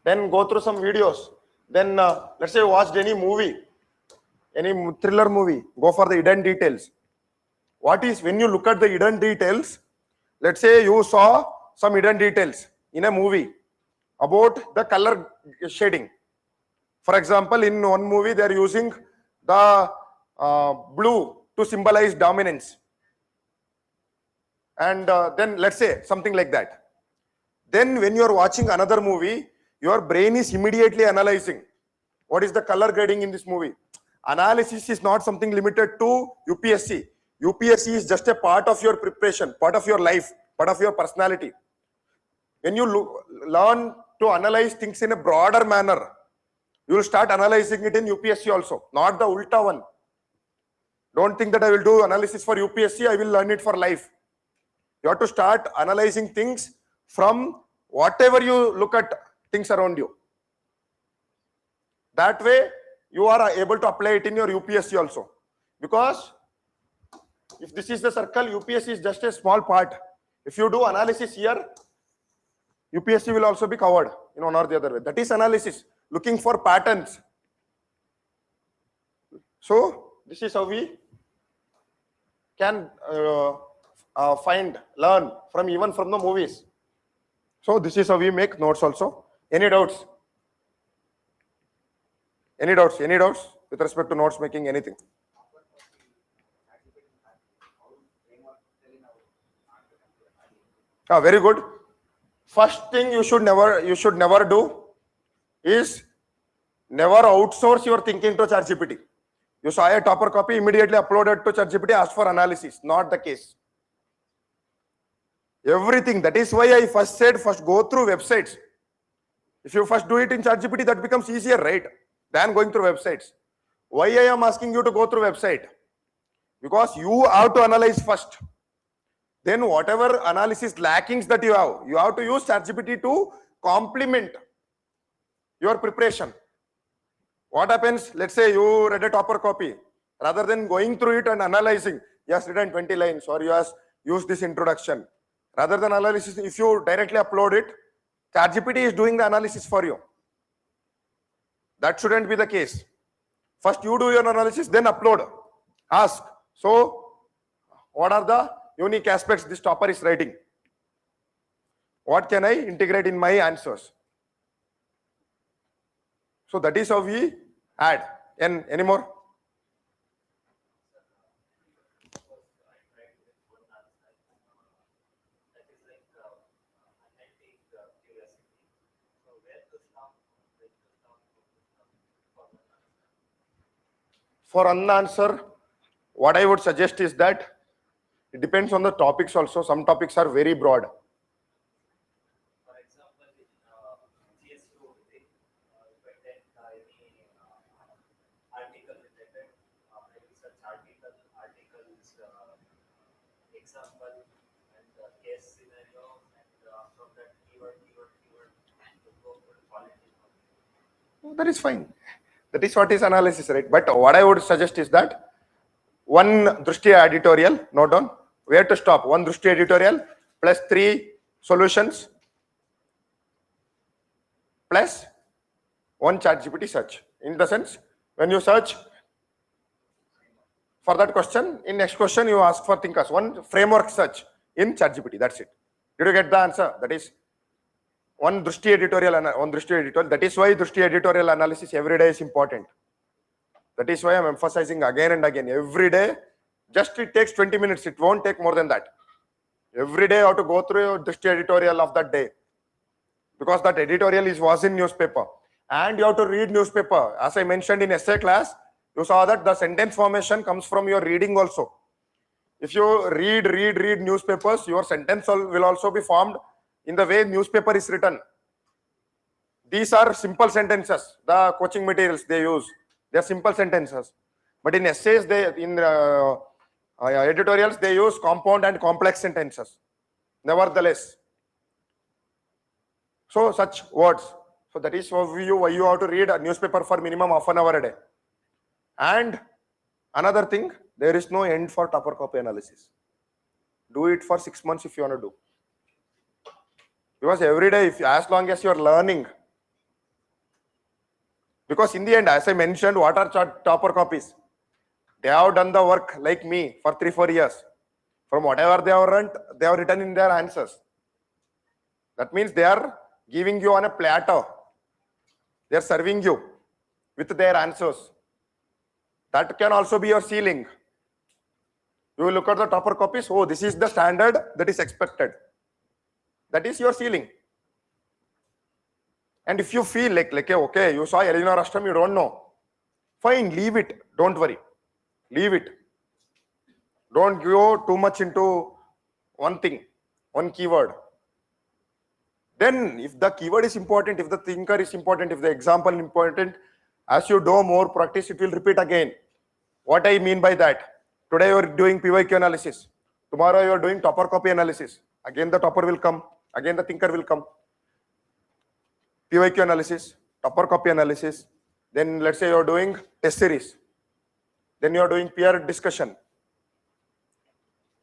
Then go through some videos. Then let's say you watched any movie, any thriller movie. Go for the hidden details. When you look at the hidden details, let's say you saw some hidden details in a movie about the color shading. For example, in one movie, they are using the blue to symbolize dominance. And then let's say something like that. Then when you are watching another movie, your brain is immediately analyzing what is the color grading in this movie. Analysis is not something limited to UPSC. UPSC is just a part of your preparation, part of your life, part of your personality. When you learn to analyze things in a broader manner, you will start analyzing it in UPSC also, not the ulta one. Don't think that I will do analysis for UPSC, I will learn it for life. You have to start analyzing things from whatever you look at things around you. That way, you are able to apply it in your UPSC also. Because if this is the circle, UPSC is just a small part. If you do analysis here, UPSC will also be covered in one or the other way. That is analysis, looking for patterns. So, this is how we can learn even from the movies. So, this is how we make notes also. Any doubts? Any doubts? Any doubts with respect to notes making, anything? Very good. First thing you should never do is never outsource your thinking to ChatGPT. You saw a topper copy, immediately uploaded to ChatGPT, ask for analysis. Not the case. Everything. That is why I first said, first go through websites. If you first do it in ChatGPT, that becomes easier, right? Than going through websites. Why I am asking you to go through website? Because you have to analyze first. Then whatever analysis lackings that you have to use ChatGPT to complement your preparation. What happens? Let's say you read a topper copy. Rather than going through it and analyzing, you have written 20 lines or you have used this introduction. Rather than analysis, if you directly upload it, ChatGPT is doing the analysis for you. That shouldn't be the case. First you do your analysis, then upload. Ask. So, what are the unique aspects this topper is writing? What can I integrate in my answers? So that is how we Add. Any more? For unanswer, what I would suggest is that it depends on the topics also. Some topics are very broad. For example, in GS2, dependent any article related, I research articles, example, and case scenario, and from that keyword, to go for quality. That is fine. That is what is analysis, right? But what I would suggest is that one Drushti editorial, note down, where to stop. One Drushti editorial plus 3 solutions plus one ChatGPT search. In the sense, when you search for that question, in next question you ask for thinkers. One framework search in ChatGPT. That's it. Did you get the answer? That is one Drushti editorial. That is why Drushti editorial analysis every day is important. That is why I'm emphasizing again and again. Every day, just it takes 20 minutes. It won't take more than that. Every day you have to go through your Drushti editorial of that day. Because that editorial was in newspaper. And you have to read newspaper. As I mentioned in essay class, you saw that the sentence formation comes from your reading also. If you read newspapers, your sentence will also be formed in the way newspaper is written. These are simple sentences. The coaching materials they use, they are simple sentences. But in essays, editorials, they use compound and complex sentences. Nevertheless, so such words. So that is why you have to read a newspaper for minimum half an hour a day. And another thing, there is no end for topper copy analysis. Do it for 6 months if you want to do. Because every day, as long as you are learning, because in the end, as I mentioned, what are topper copies? They have done the work like me for 3-4 years. From whatever they have written in their answers. That means they are giving you on a platter. They are serving you with their answers. That can also be your ceiling. You will look at the topper copies. Oh, this is the standard that is expected. That is your ceiling. And if you feel like okay, you saw Elinor Ostrom, you don't know. Fine, leave it. Don't worry. Leave it. Don't go too much into one thing, one keyword. Then, if the keyword is important, if the thinker is important, if the example is important, as you do more practice, it will repeat again. What I mean by that? Today you are doing PYQ analysis. Tomorrow you are doing topper copy analysis. Again the topper will come. Again the thinker will come. PYQ analysis, topper copy analysis. Then let's say you are doing test series. Then you are doing peer discussion.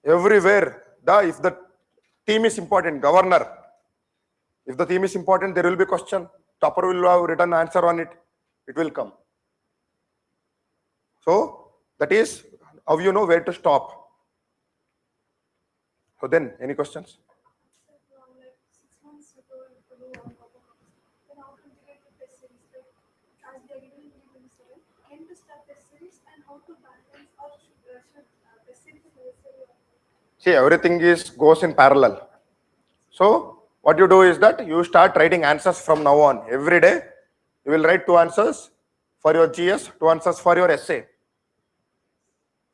Everywhere, if the theme is important, governor. If the theme is important, there will be question. Topper will have written answer on it. It will come. So that is how you know where to stop. So then, any questions? Like 6 months to do then how to integrate the test series? Like as they are given in 2027, when to start test series and how to balance or should test series necessary? See, everything goes in parallel. So what you do is that you start writing answers from now on. Every day, you will write 2 answers for your GS, 2 answers for your essay.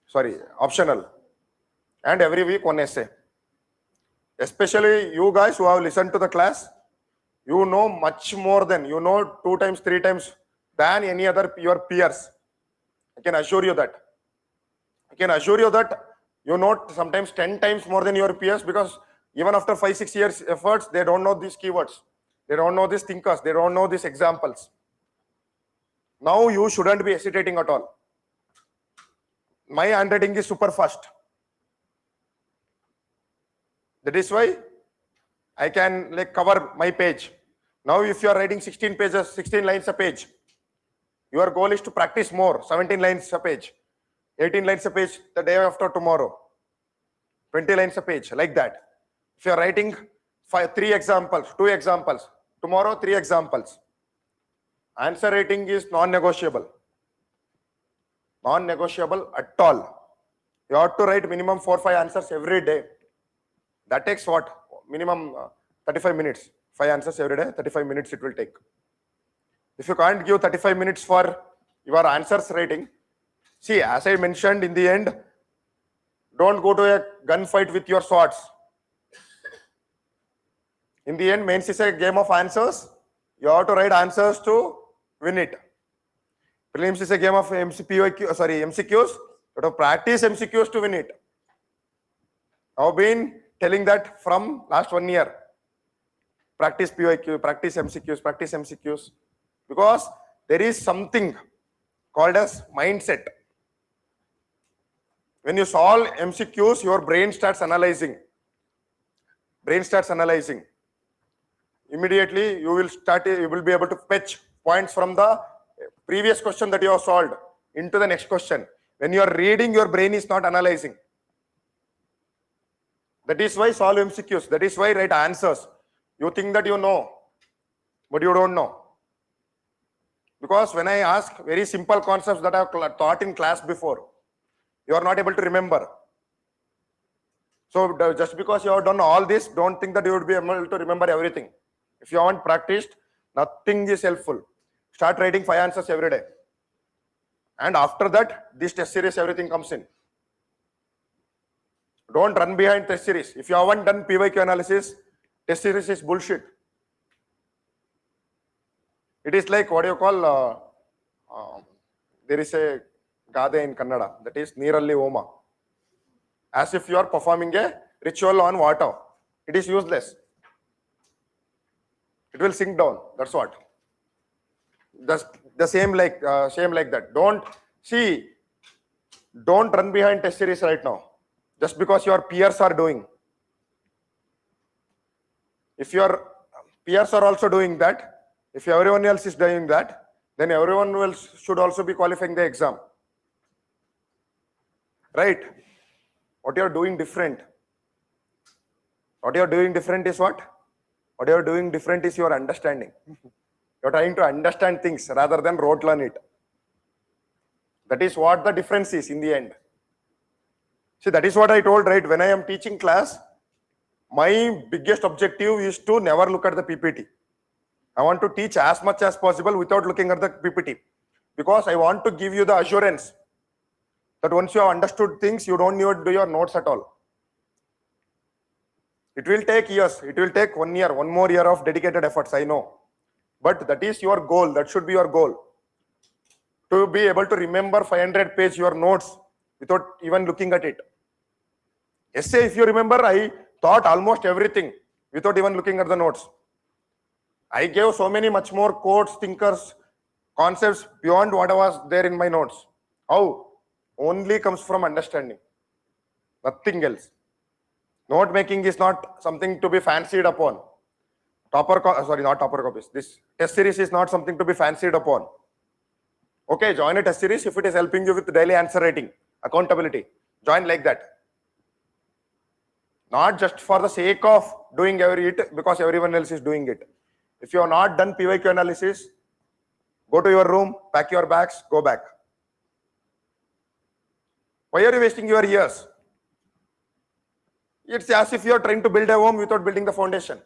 Sorry, optional. And every week 1 essay. Especially you guys who have listened to the class, you know much more than, you know 2 times, 3 times than any other your peers. I can assure you that. I can assure you that you know sometimes 10 times more than your peers, because even after 5-6 years efforts, they don't know these keywords. They don't know these thinkers. They don't know these examples. Now you shouldn't be hesitating at all. My handwriting is super fast. That is why I can cover my page. Now if you are writing 16 pages, 16 lines a page, your goal is to practice more, 17 lines a page, 18 lines a page the day after tomorrow, 20 lines a page, like that. If you are writing 3 examples, 2 examples, tomorrow 3 examples, answer writing is non-negotiable. Non-negotiable at all. You have to write minimum 4-5 answers every day. That takes what? Minimum 35 minutes. 5 answers every day, 35 minutes it will take. If you can't give 35 minutes for your answers writing, see, as I mentioned in the end, don't go to a gunfight with your swords. In the end, mains is a game of answers. You have to write answers to win it. Prelims is a game of MCQs. You have to practice MCQs to win it. I've been telling that from last 1 year. Practice PYQ, practice MCQs. Because there is something called as mindset. When you solve MCQs, your brain starts analyzing. Immediately, you will be able to fetch points from the previous question that you have solved into the next question. When you are reading, your brain is not analyzing. That is why solve MCQs. That is why write answers. You think that you know, but you don't know. Because when I ask very simple concepts that I have taught in class before, you are not able to remember. So just because you have done all this, don't think that you would be able to remember everything. If you haven't practiced, nothing is helpful. Start writing 5 answers every day. And after that, this test series, everything comes in. Don't run behind test series. If you haven't done PYQ analysis, test series is bullshit. It is like, what do you call, there is a Gade in Kannada, that is Neeralli Oma. As if you are performing a ritual on water. It is useless. It will sink down. That's what. The same like that. Don't run behind test series right now. Just because your peers are doing. If your peers are also doing that, if everyone else is doing that, then everyone else should also be qualifying the exam. Right? What you are doing different. What you are doing different is what? What you are doing different is your understanding. You are trying to understand things rather than rote learn it. That is what the difference is in the end. See, that is what I told, right? When I am teaching class, my biggest objective is to never look at the PPT. I want to teach as much as possible without looking at the PPT. Because I want to give you the assurance that once you have understood things, you don't need to do your notes at all. It will take years. It will take 1 year, 1 more year of dedicated efforts, I know. But that is your goal. That should be your goal. To be able to remember 500 page your notes without even looking at it. Essay, if you remember, I taught almost everything without even looking at the notes. I gave so many much more quotes, thinkers, concepts beyond what was there in my notes. How? Only comes from understanding. Nothing else. Note making is not something to be fancied upon. Not topper copies. This test series is not something to be fancied upon. Okay, join a test series if it is helping you with daily answer writing, accountability. Join like that. Not just for the sake of doing it because everyone else is doing it. If you have not done PYQ analysis, go to your room, pack your bags, go back. Why are you wasting your years? It's as if you are trying to build a home without building the foundation.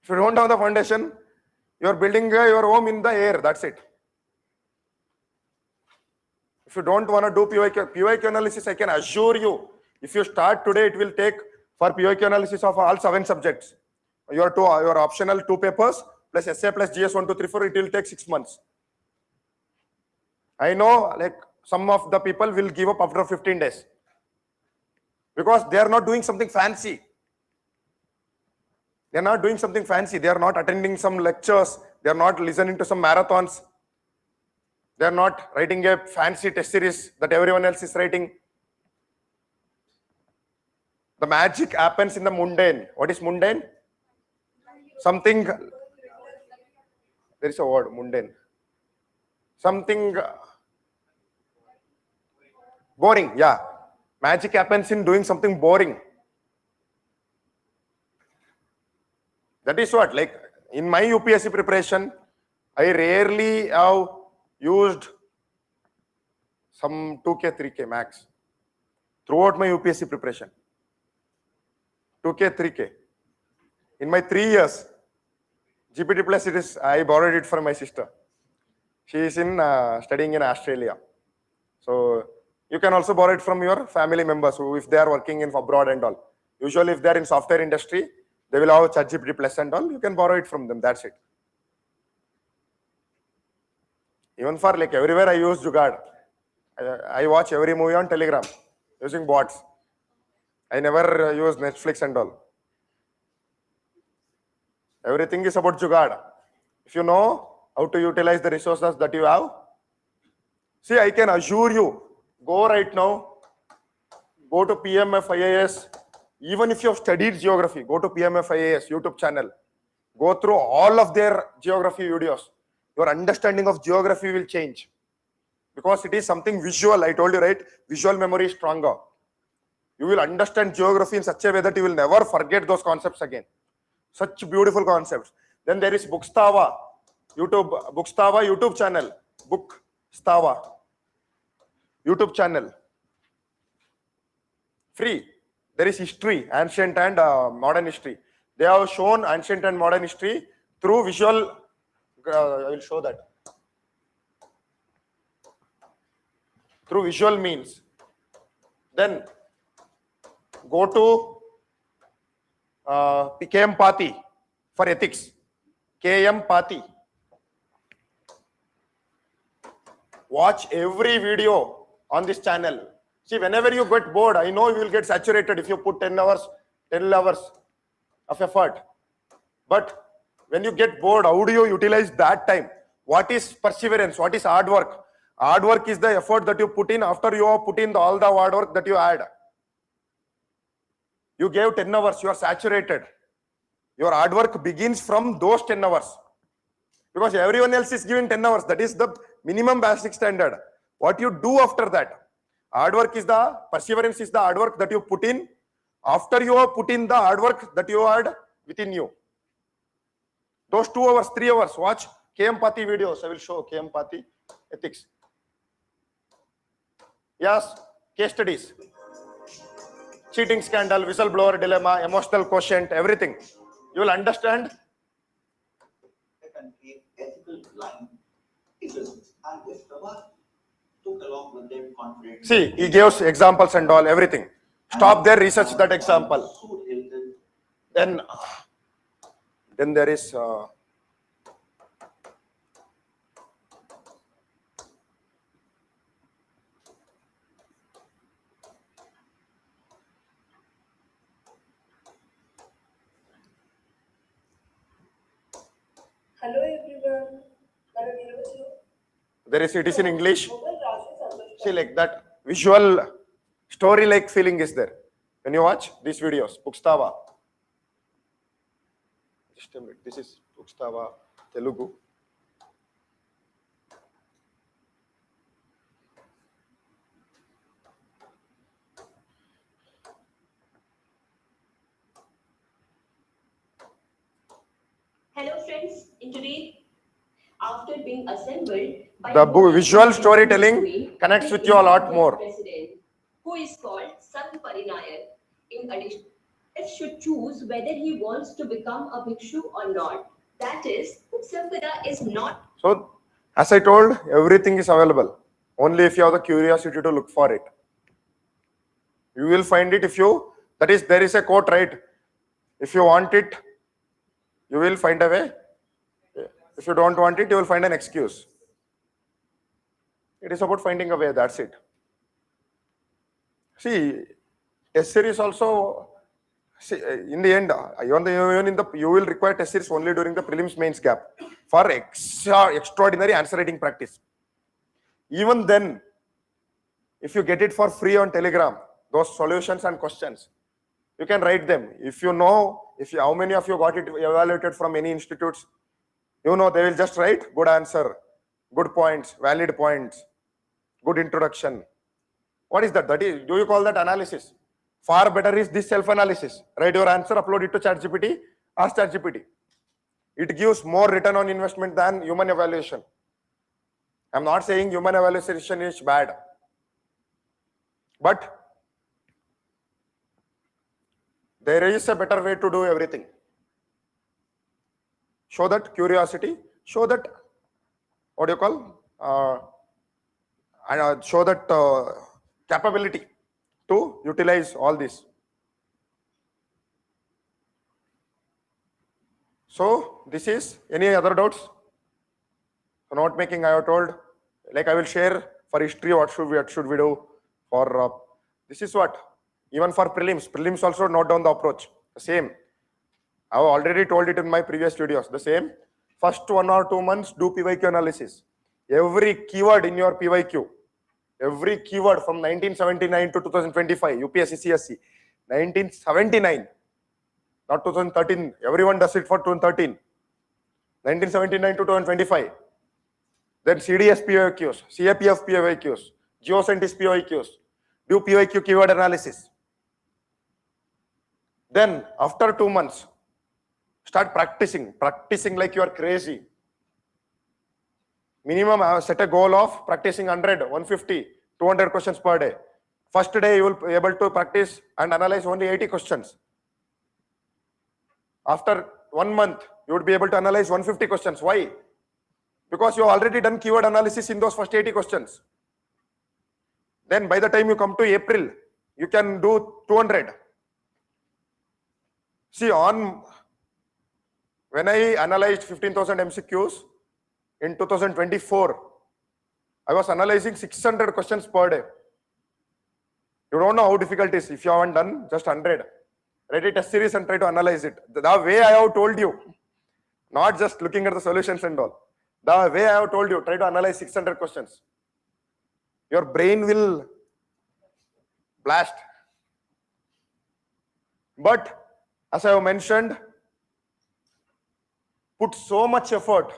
If you don't have the foundation, you are building your home in the air, that's it. If you don't want to do PYQ analysis, I can assure you, if you start today, it will take for PYQ analysis of all 7 subjects. Your optional 2 papers plus essay plus GS 1, 2, 3, 4, it will take 6 months. I know like some of the people will give up after 15 days. Because they are not doing something fancy. They are not doing something fancy. They are not attending some lectures. They are not listening to some marathons. They are not writing a fancy test series that everyone else is writing. The magic happens in the mundane. What is mundane? Something, there is a word, mundane. Something boring, yeah. Magic happens in doing something boring. That is what, like in my UPSC preparation, I rarely have used some 2K, 3K max. Throughout my UPSC preparation. 2K, 3K. In my 3 years, GPT plus I borrowed it from my sister. She is studying in Australia. So you can also borrow it from your family members who, if they are working in abroad and all. Usually if they are in software industry, they will have ChatGPT plus and all. You can borrow it from them. That's it. Even for like everywhere I use Jugaad. I watch every movie on Telegram using bots. I never use Netflix and all. Everything is about Jugaad. If you know how to utilize the resources that you have, see, I can assure you, go right now, go to PMF IAS. Even if you have studied geography, go to PMF IAS YouTube channel. Go through all of their geography videos. Your understanding of geography will change. Because it is something visual, I told you, right? Visual memory is stronger. You will understand geography in such a way that you will never forget those concepts again. Such beautiful concepts. Then there is Bookstava, YouTube channel. Bookstava, YouTube channel. Free. There is history, ancient and modern history. They have shown ancient and modern history through visual. I will show that. Through visual means. Then go to KM Pati for ethics. KM Pati. Watch every video on this channel. See, whenever you get bored, I know you will get saturated if you put 10 hours of effort. But when you get bored, how do you utilize that time? What is perseverance? What is hard work? Hard work is the effort that you put in after you have put in all the hard work that you had. You gave 10 hours, you are saturated. Your hard work begins from those 10 hours. Because everyone else is giving 10 hours. That is the minimum basic standard. What you do after that? Hard work is the, perseverance is the hard work that you put in after you have put in the hard work that you had within you. Those 2 hours, 3 hours, watch KM Pati videos. I will show KM Pati ethics. Yes, case studies. Cheating scandal, whistleblower dilemma, emotional quotient, everything. You will understand. Ethical line exists, and if Prabhat took along with them confidence. See, he gives examples and all, everything. Stop there, research that example. Then there is Hello everyone. it is in English. See, like that visual story-like feeling is there when you watch these videos. Bookstava. Just a minute. This is Bookstava Telugu. Hello friends, in today, after being assembled by The visual storytelling connects with you a lot more. President, who is called Sant Parinayak. In addition, it should choose whether he wants to become a bhikshu or not. That is, Sampada is not. So, as I told, everything is available. Only if you have the curiosity to look for it. You will find it if you, that is, there is a quote, right? If you want it, you will find a way. If you don't want it, you will find an excuse. It is about finding a way, that's it. See, test series also, see, in the end, you will require test series only during the prelims mains gap for extraordinary answer writing practice. Even then, if you get it for free on Telegram, those solutions and questions, you can write them. If you know, how many of you got it evaluated from any institutes, you know, they will just write good answer, good points, valid points, good introduction. What is that? That is, do you call that analysis? Far better is this self-analysis. Write your answer, upload it to ChatGPT, ask ChatGPT. It gives more return on investment than human evaluation. I'm not saying human evaluation is bad. But there is a better way to do everything. Show that curiosity, show that, what do you call, show that capability to utilize all this. So this is, any other doubts? So note making I have told, like I will share for history what should we do for this is what, even for prelims also note down the approach, the same. I have already told it in my previous videos, the same. First 1 or 2 months do PYQ analysis. Every keyword in your PYQ, every keyword from 1979 to 2025, UPSC CSE, 1979, not 2013, everyone does it for 2013, 1979 to 2025. Then CDS PYQs, CAPF PYQs, Geoscientist PYQs, do PYQ keyword analysis. Then after 2 months, start practicing like you are crazy. Minimum, I have set a goal of practicing 100, 150, 200 questions per day. First day you will be able to practice and analyze only 80 questions. After 1 month, you would be able to analyze 150 questions. Why? Because you have already done keyword analysis in those first 80 questions. Then by the time you come to April, you can do 200. See, when I analyzed 15,000 MCQs in 2024, I was analyzing 600 questions per day. You don't know how difficult it is. If you haven't done, just 100. Write a test series and try to analyze it. The way I have told you, not just looking at the solutions and all. The way I have told you, try to analyze 600 questions. Your brain will blast. But as I have mentioned, put so much effort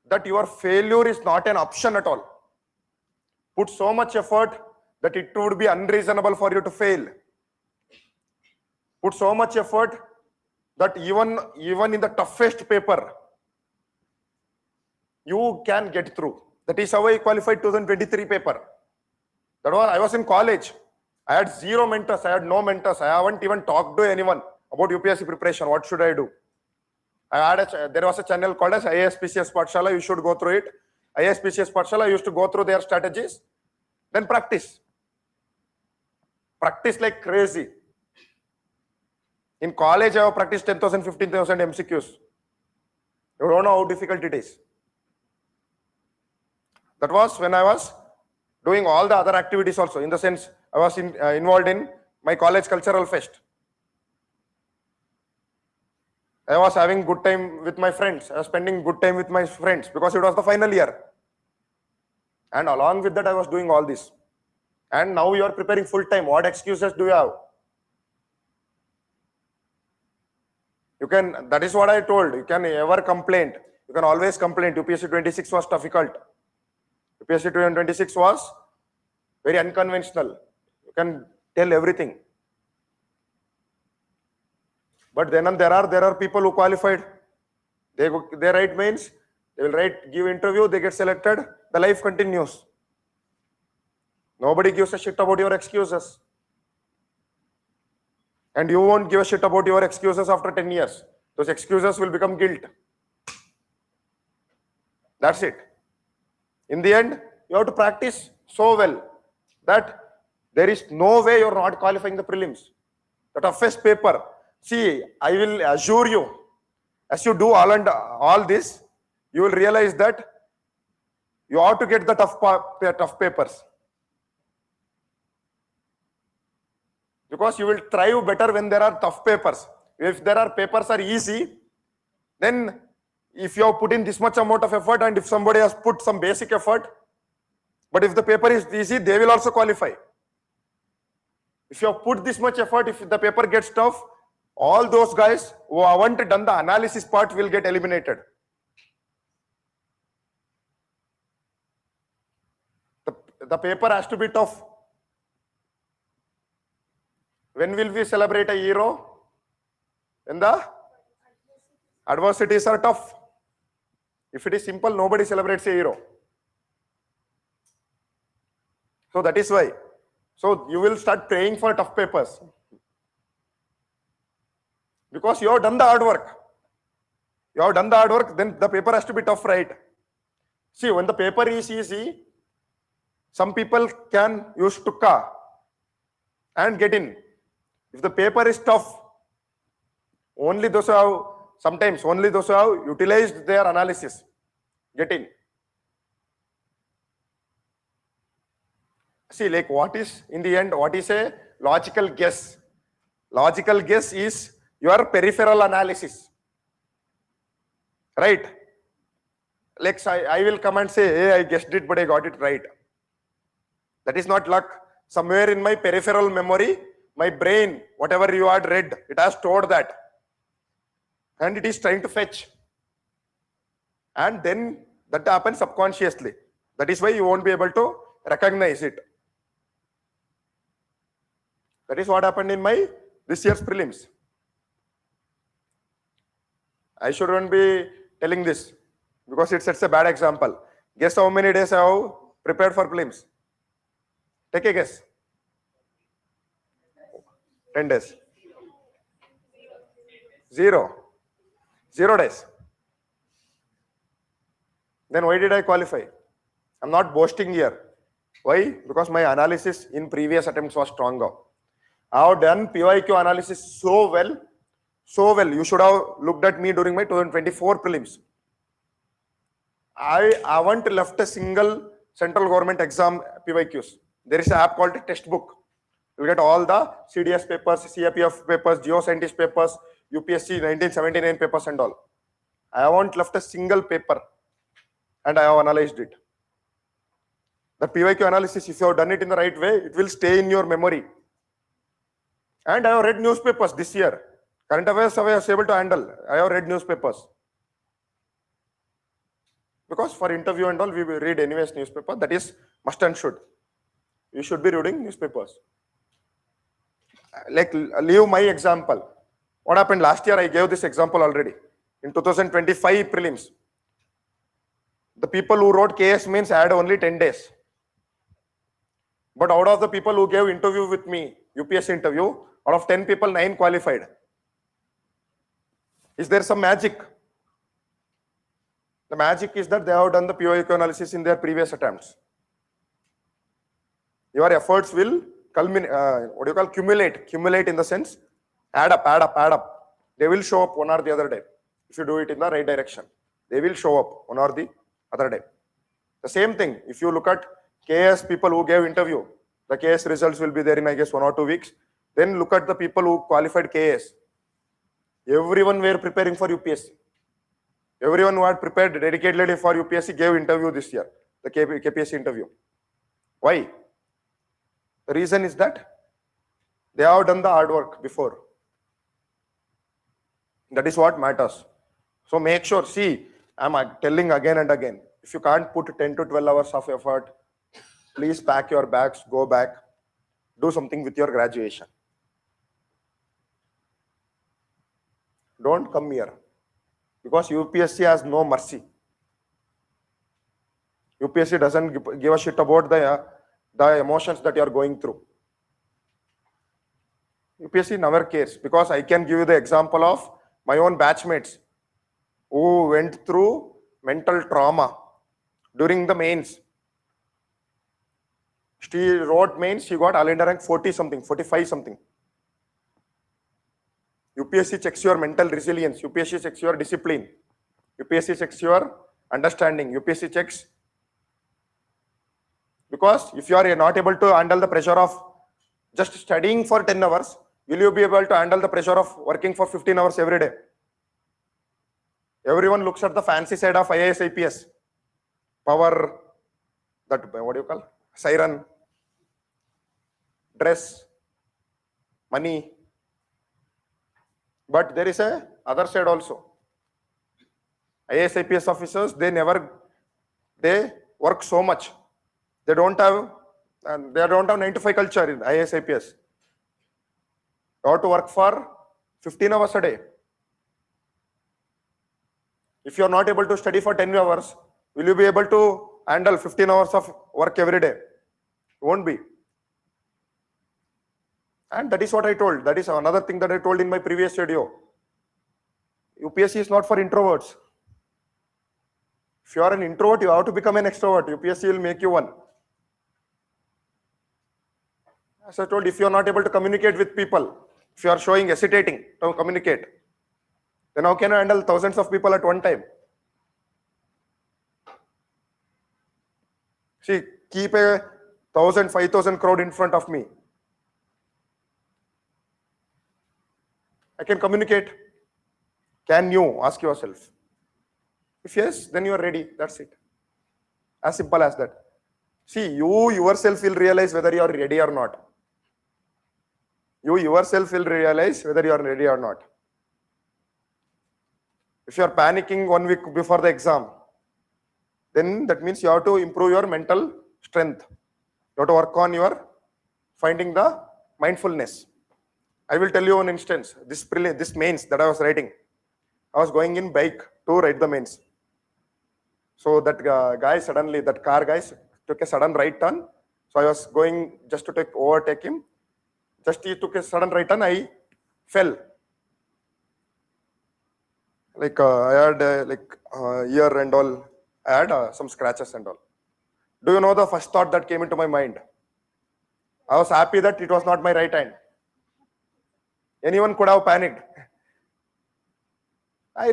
that your failure is not an option at all. Put so much effort that it would be unreasonable for you to fail. Put so much effort that even in the toughest paper, you can get through. That is how I qualified 2023 paper. That was, I was in college. I had zero mentors. I had no mentors. I haven't even talked to anyone about UPSC preparation. What should I do? There was a channel called as IAS PCS Pathshala. You should go through it. IAS PCS Pathshala, I used to go through their strategies. Then practice. Practice like crazy. In college, I have practiced 10,000, 15,000 MCQs. You don't know how difficult it is. That was when I was doing all the other activities also. In the sense, I was involved in my college cultural fest. I was having good time with my friends. I was spending good time with my friends because it was the final year. And along with that, I was doing all this. And now you are preparing full time. What excuses do you have? You can, that is what I told. You can ever complain. You can always complain. UPSC 26 was difficult. UPSC 26 was very unconventional. You can tell everything. But then there are people who qualified. They write mains, they will give interview, they get selected, the life continues. Nobody gives a shit about your excuses. And you won't give a shit about your excuses after 10 years. Those excuses will become guilt. That's it. In the end, you have to practice so well that there is no way you're not qualifying the prelims. The toughest paper. See, I will assure you, as you do all this, you will realize that you have to get the tough papers. Because you will thrive better when there are tough papers. If there are papers are easy, then if you have put in this much amount of effort and if somebody has put some basic effort, but if the paper is easy, they will also qualify. If you have put this much effort, if the paper gets tough, all those guys who haven't done the analysis part will get eliminated. The paper has to be tough. When will we celebrate a hero? When the adversities are tough. If it is simple, nobody celebrates a hero. So that is why. So you will start praying for tough papers. Because you have done the hard work. You have done the hard work, then the paper has to be tough, right? See, when the paper is easy, some people can use tukka and get in. If the paper is tough, only those who have, sometimes only those who have utilized their analysis get in. See, like what is, in the end, what is a logical guess? Logical guess is your peripheral analysis. Right? Like I will come and say, hey, I guessed it, but I got it right. That is not luck. Somewhere in my peripheral memory, my brain, whatever you had read, it has stored that. And it is trying to fetch. And then that happens subconsciously. That is why you won't be able to recognize it. That is what happened in my this year's prelims. I shouldn't be telling this because it sets a bad example. Guess how many days I have prepared for prelims? Take a guess. 10 days. 0 days. Then why did I qualify? I'm not boasting here. Why? Because my analysis in previous attempts was stronger. I have done PYQ analysis so well. You should have looked at me during my 2024 prelims. I haven't left a single central government exam PYQs. There is an app called Textbook. You get all the CDS papers, CAPF papers, geoscientist papers, UPSC 1979 papers and all. I haven't left a single paper and I have analyzed it. The PYQ analysis, if you have done it in the right way, it will stay in your memory. And I have read newspapers this year. Current affairs I was able to handle. I have read newspapers. Because for interview and all, we will read anyways newspaper. That is must and should. You should be reading newspapers. Like, leave my example. What happened last year? I gave this example already. In 2025 prelims, the people who wrote KS mains had only 10 days. But out of the people who gave interview with me, UPSC interview, out of 10 people, 9 qualified. Is there some magic? The magic is that they have done the PYQ analysis in their previous attempts. Your efforts will accumulate in the sense, add up. They will show up one or the other day. If you do it in the right direction, they will show up one or the other day. The same thing, if you look at KS people who gave interview, the KS results will be there in, I guess, 1 or 2 weeks. Then look at the people who qualified KS. Everyone were preparing for UPSC. Everyone who had prepared dedicatedly for UPSC gave interview this year, the KPSC interview. Why? The reason is that they have done the hard work before. That is what matters. So make sure, see, I'm telling again and again, if you can't put 10 to 12 hours of effort, please pack your bags, go back, do something with your graduation. Don't come here. Because UPSC has no mercy. UPSC doesn't give a shit about the emotions that you are going through. UPSC never cares, because I can give you the example of my own batchmates who went through mental trauma during the mains. She wrote mains, she got all India rank 40 something, 45 something. UPSC checks your mental resilience, UPSC checks your discipline, UPSC checks your understanding, UPSC checks. Because if you are not able to handle the pressure of just studying for 10 hours, will you be able to handle the pressure of working for 15 hours every day? Everyone looks at the fancy side of IAS, IPS. Power, that, what do you call? Siren, dress, money. But there is a other side also. IAS, IPS officers, they work so much. They don't have 9 to 5 culture in IAS, IPS. You have to work for 15 hours a day. If you are not able to study for 10 hours, will you be able to handle 15 hours of work every day? You won't be. And that is what I told. That is another thing that I told in my previous video. UPSC is not for introverts. If you are an introvert, you have to become an extrovert. UPSC will make you one. As I told, if you are not able to communicate with people, if you are showing hesitating to communicate, then how can you handle thousands of people at one time? See, keep a 1,000, 5,000 crowd in front of me. I can communicate. Can you? Ask yourself. If yes, then you are ready. That's it. As simple as that. See, you yourself will realize whether you are ready or not. You yourself will realize whether you are ready or not. If you are panicking 1 week before the exam, then that means you have to improve your mental strength. You have to work on your finding the mindfulness. I will tell you one instance. This mains that I was writing, I was going in bike to write the mains. So that guy suddenly, that car guy took a sudden right turn. So I was going just to overtake him. Just he took a sudden right turn, I fell. Like I had ear and all. I had some scratches and all. Do you know the first thought that came into my mind? I was happy that it was not my right hand. Anyone could have panicked. I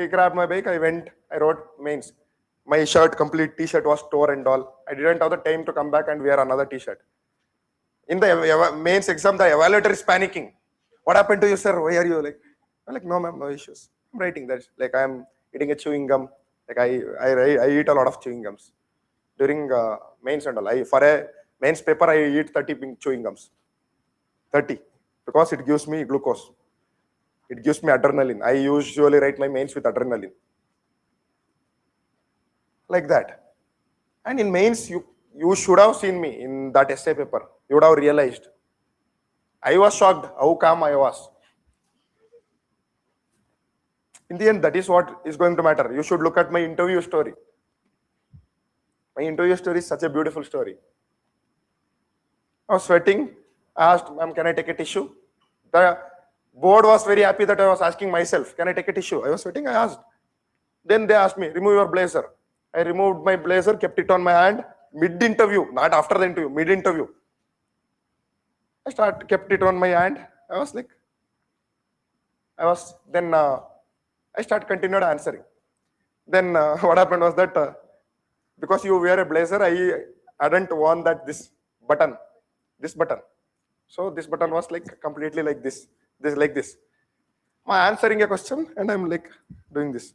grabbed my bike, I went, I wrote mains. My shirt, complete t-shirt was torn and all. I didn't have the time to come back and wear another t-shirt. In the mains exam, the evaluator is panicking. What happened to you, sir? Why are you like? I'm like, no, ma'am, no issues. I'm writing that. Like I'm eating a chewing gum. Like I eat a lot of chewing gums during mains and all. For a mains paper, I eat 30 chewing gums. 30, because it gives me glucose. It gives me adrenaline. I usually write my mains with adrenaline. Like that. And in mains, you should have seen me in that essay paper. You would have realized. I was shocked how calm I was. In the end, that is what is going to matter. You should look at my interview story. My interview story is such a beautiful story. I was sweating. I asked, ma'am, can I take a tissue? The board was very happy that I was asking myself, can I take a tissue? I was sweating, I asked. Then they asked me, remove your blazer. I removed my blazer, kept it on my hand, mid-interview, not after the interview, mid-interview. Kept it on my hand. I continued answering. Then what happened was that because you wear a blazer, I hadn't worn this button. So this button was like completely like this. I'm answering a question and I'm like doing this.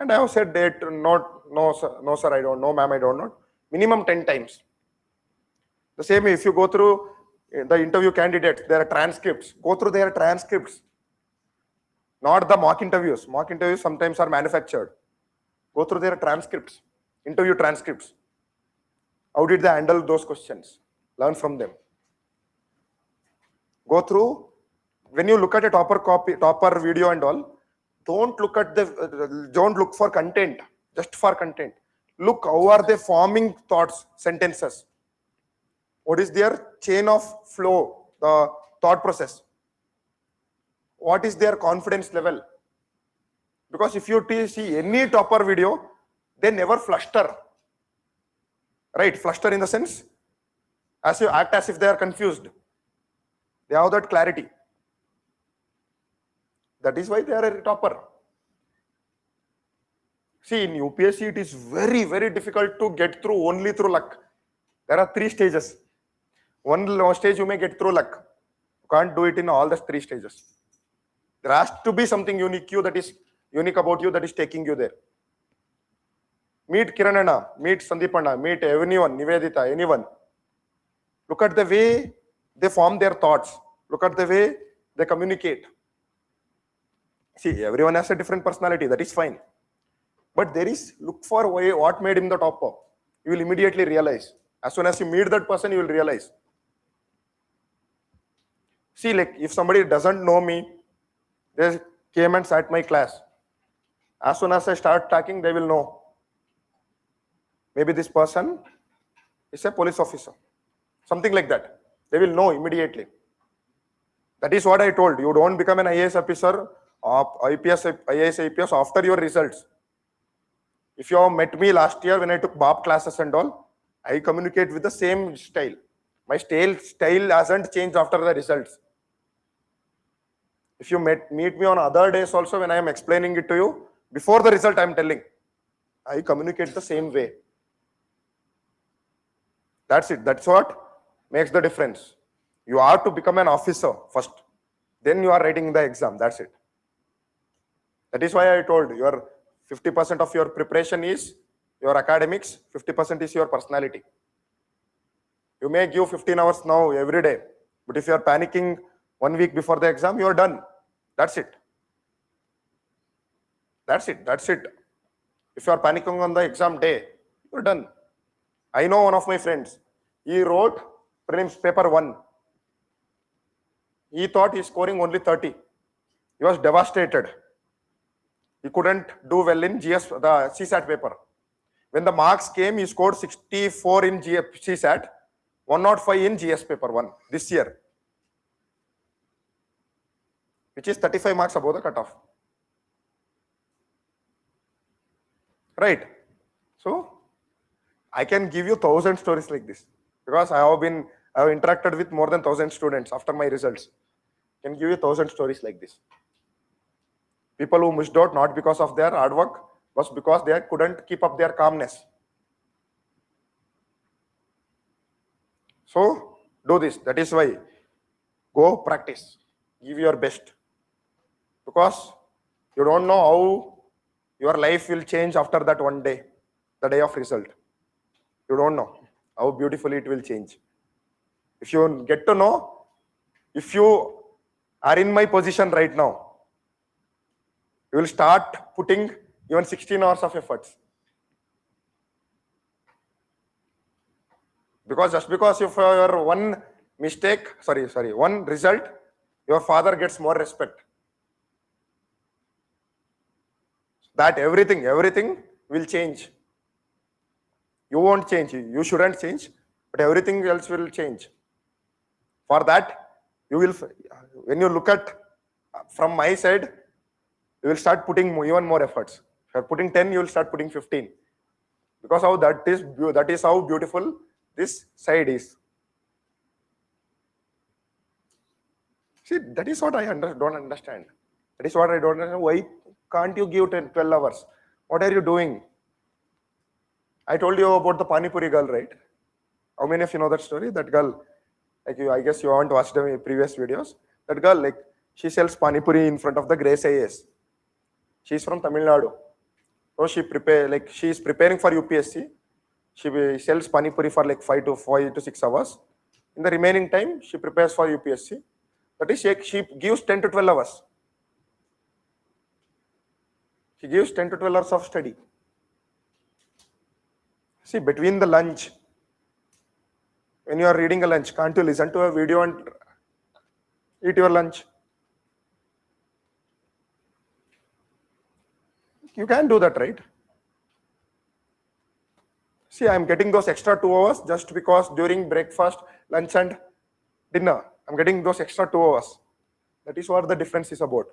And I have said that no sir, I don't know, ma'am, I don't know. Minimum 10 times. The same if you go through the interview candidates, there are transcripts. Go through their transcripts. Not the mock interviews. Mock interviews sometimes are manufactured. Go through their transcripts, interview transcripts. How did they handle those questions? Learn from them. Go through, when you look at a topper video and all, don't look for content, just for content. Look how are they forming thoughts, sentences. What is their chain of flow, the thought process? What is their confidence level? Because if you see any topper video, they never fluster. Right? Fluster in the sense, as you act as if they are confused. They have that clarity. That is why they are a topper. See, in UPSC, it is very, very difficult to get through only through luck. There are 3 stages. One stage you may get through luck. You can't do it in all the 3 stages. There has to be something unique about you that is taking you there. Meet Kiranana, meet Sandeepana, meet anyone, Nivedita, anyone. Look at the way they form their thoughts. Look at the way they communicate. See, everyone has a different personality, that is fine. But look for what made him the topper. You will immediately realize. As soon as you meet that person, you will realize. See, like if somebody doesn't know me, they came and sat my class. As soon as I start talking, they will know. maybe this person is a police officer. Something like that. They will know immediately. That is what I told. You don't become an IAS officer or IPS, IAS, IPS after your results. If you have met me last year when I took BAP classes and all, I communicate with the same style. My style hasn't changed after the results. If you meet me on other days also when I am explaining it to you, before the result I am telling, I communicate the same way. That's it. That's what makes the difference. You have to become an officer first. Then you are writing the exam. That's it. That is why I told your 50% of your preparation is your academics, 50% is your personality. You may give 15 hours now every day, but if you are panicking 1 week before the exam, you are done. That's it. That's it. That's it. If you are panicking on the exam day, you're done. I know one of my friends. He wrote prelims paper 1. He thought he's scoring only 30. He was devastated. He couldn't do well in GS, the CSAT paper. When the marks came, he scored 64 in CSAT, 105 in GS paper 1 this year, which is 35 marks above the cutoff. Right? So, I can give you 1,000 stories like this because I have interacted with more than 1,000 students after my results. I can give you 1,000 stories like this. People who missed out not because of their hard work, but because they couldn't keep up their calmness. So, do this. That is why. Go practice. Give your best. Because you don't know how your life will change after that one day, the day of result. You don't know how beautifully it will change. If you get to know, if you are in my position right now, you will start putting even 16 hours of efforts. Because just because of your one mistake, one result, your father gets more respect. That everything will change. You won't change, you shouldn't change, but everything else will change. For that, you will, when you look at from my side, you will start putting even more efforts. If you are putting 10, you will start putting 15. Because how that is how beautiful this side is. See, that is what I don't understand. That is what I don't understand. Why can't you give 10, 12 hours? What are you doing? I told you about the Pani Puri girl, right? How many of you know that story? That girl, like I guess you haven't watched the previous videos. That girl, like, she sells Pani Puri in front of the Grace IAS. She's from Tamil Nadu. So she is preparing for UPSC. She sells Pani Puri for like 5 to 6 hours. In the remaining time, she prepares for UPSC. That is, she gives 10 to 12 hours. She gives 10 to 12 hours of study. See, between the lunch, when you are reading a lunch, can't you listen to a video and eat your lunch? You can do that, right? See, I am getting those extra 2 hours just because during breakfast, lunch and dinner, I'm getting those extra 2 hours. That is what the difference is about.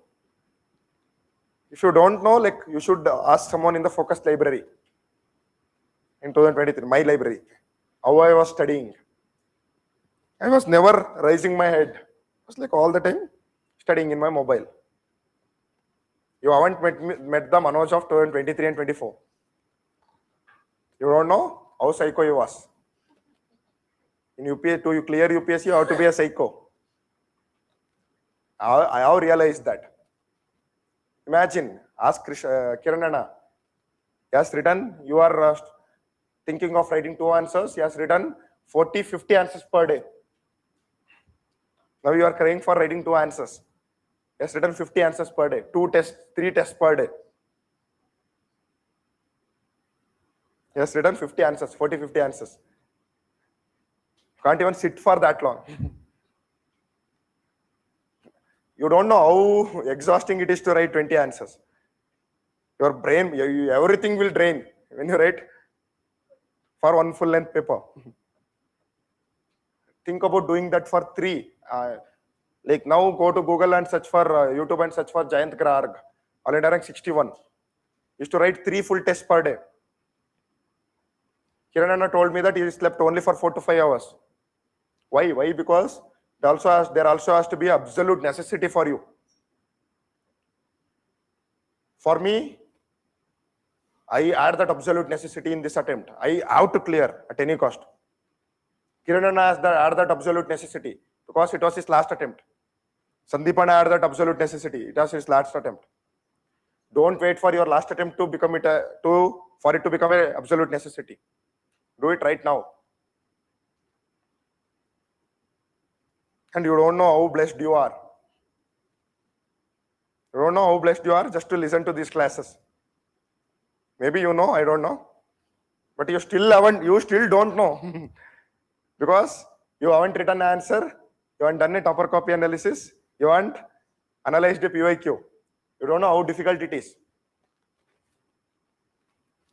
If you don't know, like, you should ask someone in the focused library in 2023, my library, how I was studying. I was never raising my head. I was like all the time studying in my mobile. You haven't met the Manoj of 2023 and 24. You don't know how psycho he was. In UPSC, to clear UPSC, you have to be a psycho. I have realized that. Imagine, ask Kiranana. He has written, you are thinking of writing 2 answers. He has written 40, 50 answers per day. Now you are crying for writing 2 answers. He has written 50 answers per day, 2 tests, 3 tests per day. He has written 50 answers, 40, 50 answers. Can't even sit for that long. You don't know how exhausting it is to write 20 answers. Your brain, everything will drain when you write for one full length paper. Think about doing that for 3. Like now go to Google and search for YouTube and search for Jayant Grarg, all-India rank 61. Used to write 3 full tests per day. Kiranana told me that he slept only for 4 to 5 hours. Why? Why? Because there also has to be absolute necessity for you. For me, I add that absolute necessity in this attempt. I have to clear at any cost. Kiranana has add that absolute necessity because it was his last attempt. Sandeepana add that absolute necessity. It was his last attempt. Don't wait for your last attempt to become for it to become an absolute necessity. Do it right now. And you don't know how blessed you are. You don't know how blessed you are just to listen to these classes. Maybe you know, I don't know. But you still don't know. Because you haven't written an answer, you haven't done a topper copy analysis, you haven't analyzed a PYQ. You don't know how difficult it is.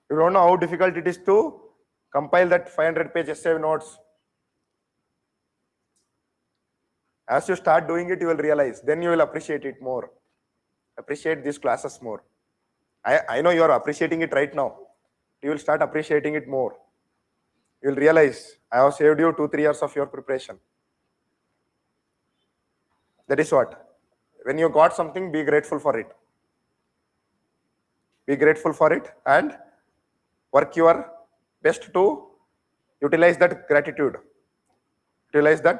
You don't know how difficult it is to compile that 500-page essay notes. As you start doing it, you will realize, then you will appreciate it more. Appreciate these classes more. I know you are appreciating it right now. You will start appreciating it more. You will realize, I have saved you 2-3 years of your preparation. That is what. When you got something, be grateful for it. Be grateful for it and work your best to utilize that gratitude. Utilize that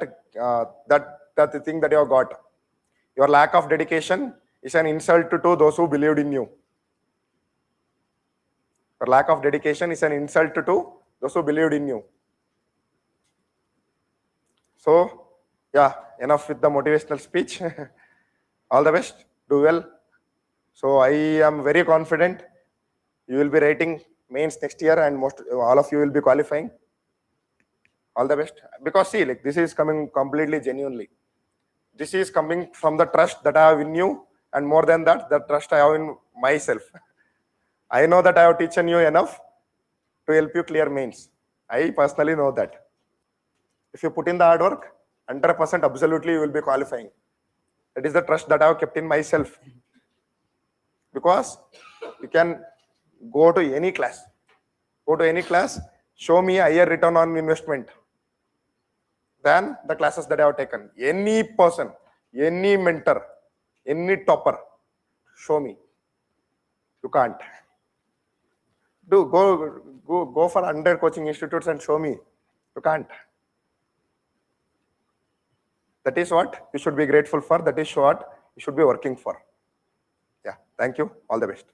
thing that you have got. Your lack of dedication is an insult to those who believed in you. Your lack of dedication is an insult to those who believed in you. So, yeah, enough with the motivational speech. All the best. Do well. So, I am very confident you will be writing mains next year and all of you will be qualifying. All the best. Because see, like this is coming completely genuinely. This is coming from the trust that I have in you, and more than that, the trust I have in myself. I know that I have teaching you enough to help you clear mains. I personally know that. If you put in the hard work, 100% absolutely you will be qualifying. That is the trust that I have kept in myself. Because you can go to any class. Go to any class, show me a higher return on investment than the classes that I have taken. Any person, any mentor, any topper, show me. You can't. Go for 100 coaching institutes and show me. You can't. That is what you should be grateful for. That is what you should be working for. Yeah. Thank you. All the best.